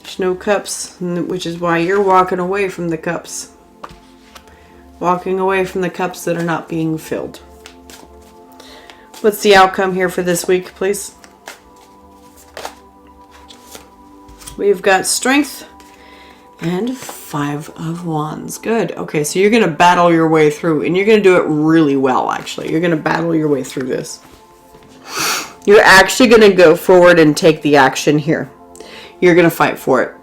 There's no cups, which is why you're walking away from the cups. Walking away from the cups that are not being filled. What's the outcome here for this week, please? We've got Strength and 5 of Wands. Good. Okay, so you're going to battle your way through, and you're going to do it really well, actually. You're going to battle your way through this. You're actually going to go forward and take the action here. You're going to fight for it.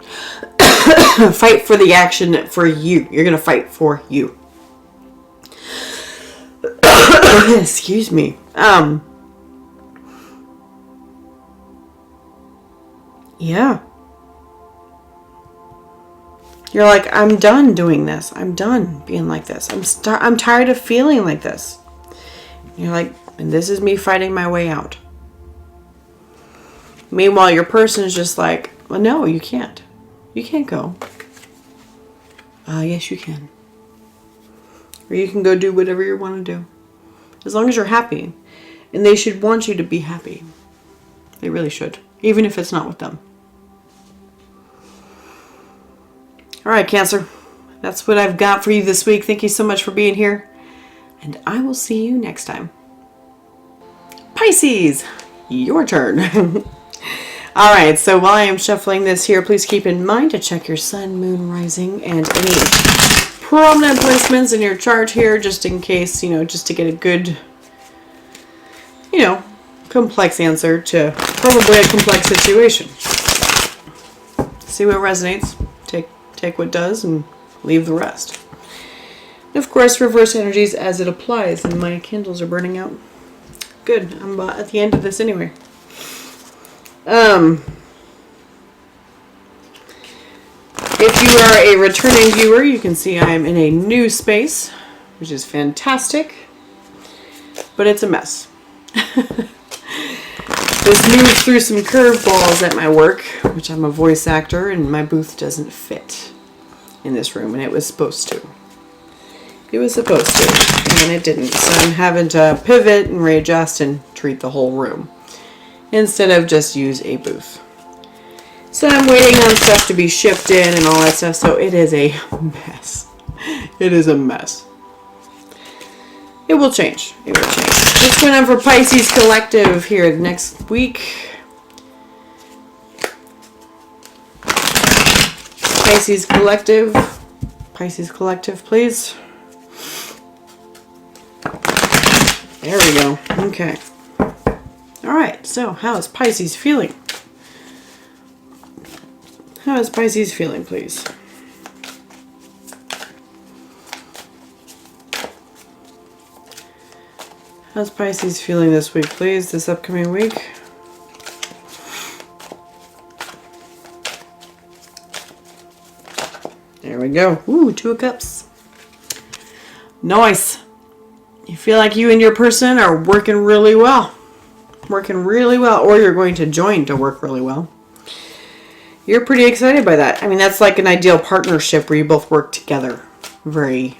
Fight for the action for you. You're going to fight for you. Excuse me. Yeah. You're like, I'm done doing this. I'm done being like this. I'm tired of feeling like this. You're like, and this is me fighting my way out. Meanwhile, your person is just like, well, no, you can't. You can't go. Yes, you can. Or you can go do whatever you want to do. As long as you're happy. And they should want you to be happy. They really should. Even if it's not with them. All right, Cancer. That's what I've got for you this week. Thank you so much for being here. And I will see you next time. Pisces, your turn. All right, so while I am shuffling this here, please keep in mind to check your sun, moon, rising, and any prominent placements in your chart here, just in case, just to get a good, complex answer to probably a complex situation. See what resonates. Take what does and leave the rest. And of course, reverse energies as it applies, and my candles are burning out. Good, I'm at the end of this anyway. If you are a returning viewer, you can see I'm in a new space, which is fantastic, but it's a mess. This moves through some curveballs at my work, which I'm a voice actor, and my booth doesn't fit in this room, and it was supposed to. It was supposed to, and it didn't. So I'm having to pivot and readjust and treat the whole room instead of just use a booth. So I'm waiting on stuff to be shipped in and all that stuff, so it is a mess. It is a mess. It will change. It will change. What's going on for Pisces Collective here next week? Pisces Collective. Pisces Collective, please. There we go. Okay. All right. So how is Pisces feeling? How is Pisces feeling, please? How's Pisces feeling this week, please? This upcoming week? There we go. Ooh, 2 of Cups. Nice. You feel like you and your person are working really well. Working really well. Or you're going to join to work really well. You're pretty excited by that. I mean, that's like an ideal partnership where you both work together very,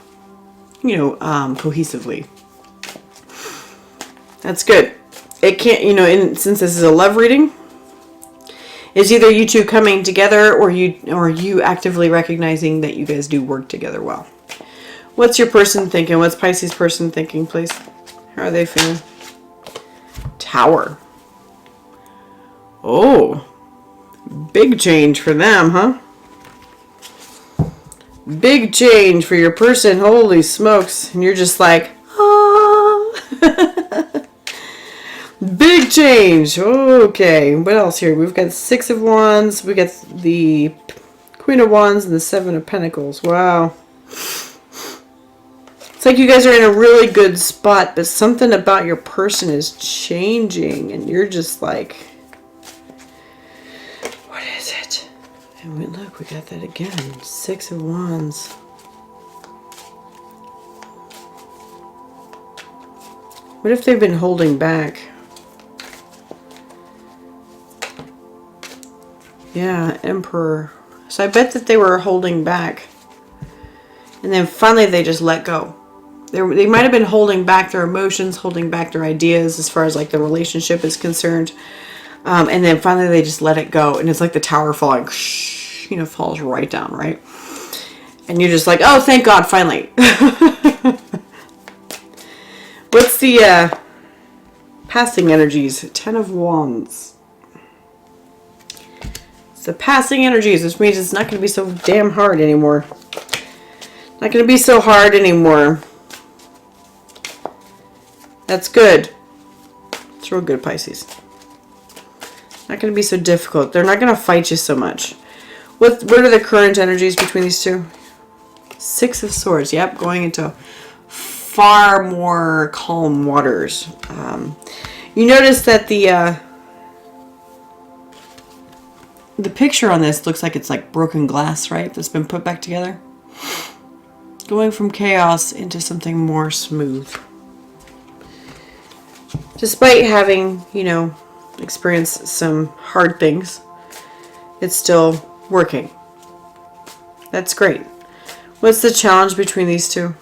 cohesively. That's good. It can't, since this is a love reading, it's either you two coming together or you actively recognizing that you guys do work together well. What's your person thinking? What's Pisces person thinking, please? How are they feeling? Tower. Oh, big change for them, huh? Big change for your person. Holy smokes. And you're just like, ah. Big change. Okay. What else here? We've got 6 of Wands. We got the Queen of Wands and the 7 of Pentacles. Wow. It's like you guys are in a really good spot, but something about your person is changing, and you're just like, what is it? And look, we got that again. 6 of Wands. What if they've been holding back? Yeah, Emperor. So I bet that they were holding back. And then finally they just let go. They might have been holding back their emotions, holding back their ideas as far as like the relationship is concerned. And then finally they just let it go. And it's like the tower falling, falls right down, right? And you're just like, oh, thank God, finally. What's the passing energies? 10 of Wands. The passing energies, which means it's not going to be so damn hard anymore. Not going to be so hard anymore. That's good. It's real good, Pisces. Not going to be so difficult. They're not going to fight you so much. What are the current energies between these two? 6 of Swords. Yep, going into far more calm waters. You notice that the picture on this looks like it's like broken glass, right? That's been put back together. Going from chaos into something more smooth. Despite having, experienced some hard things, it's still working. That's great. What's the challenge between these two?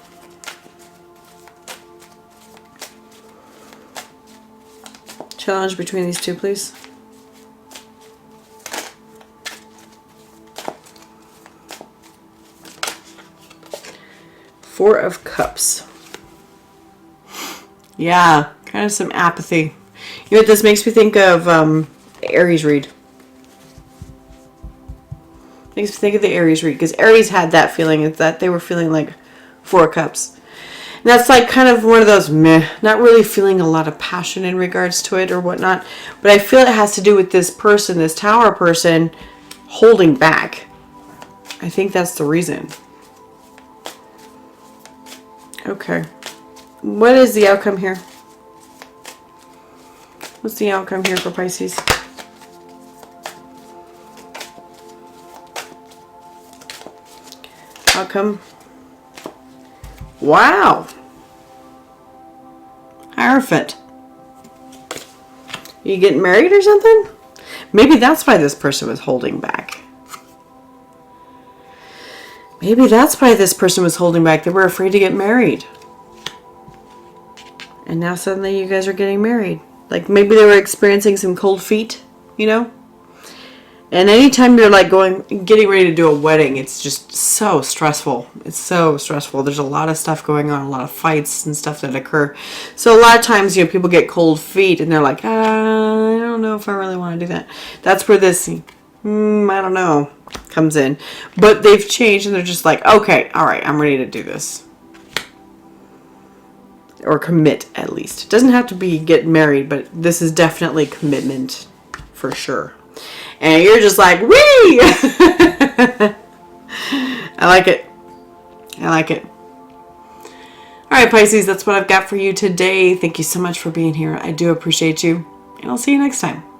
Challenge between these two, please. Four of Cups. Yeah, kind of some apathy. You know what this makes me think of? Aries read. Makes me think of the Aries read, because Aries had that feeling, that they were feeling like 4 of Cups. And that's like kind of one of those meh, not really feeling a lot of passion in regards to it or whatnot. But I feel it has to do with this person, this tower person, holding back. I think that's the reason. Okay. What is the outcome here? What's the outcome here for Pisces? Outcome. Wow. Hierophant. You getting married or something? Maybe that's why this person was holding back. Maybe that's why this person was holding back. They were afraid to get married. And now suddenly you guys are getting married. Like maybe they were experiencing some cold feet, And anytime you're like getting ready to do a wedding, it's just so stressful. It's so stressful. There's a lot of stuff going on, a lot of fights and stuff that occur. So a lot of times, people get cold feet and they're like, I don't know if I really want to do that. That's where this, I don't know. comes in. But they've changed and they're just like, okay, all right, I'm ready to do this. Or commit, at least. It doesn't have to be get married, but this is definitely commitment for sure. And you're just like, wee! I like it. I like it. All right, Pisces, that's what I've got for you today. Thank you so much for being here. I do appreciate you. And I'll see you next time.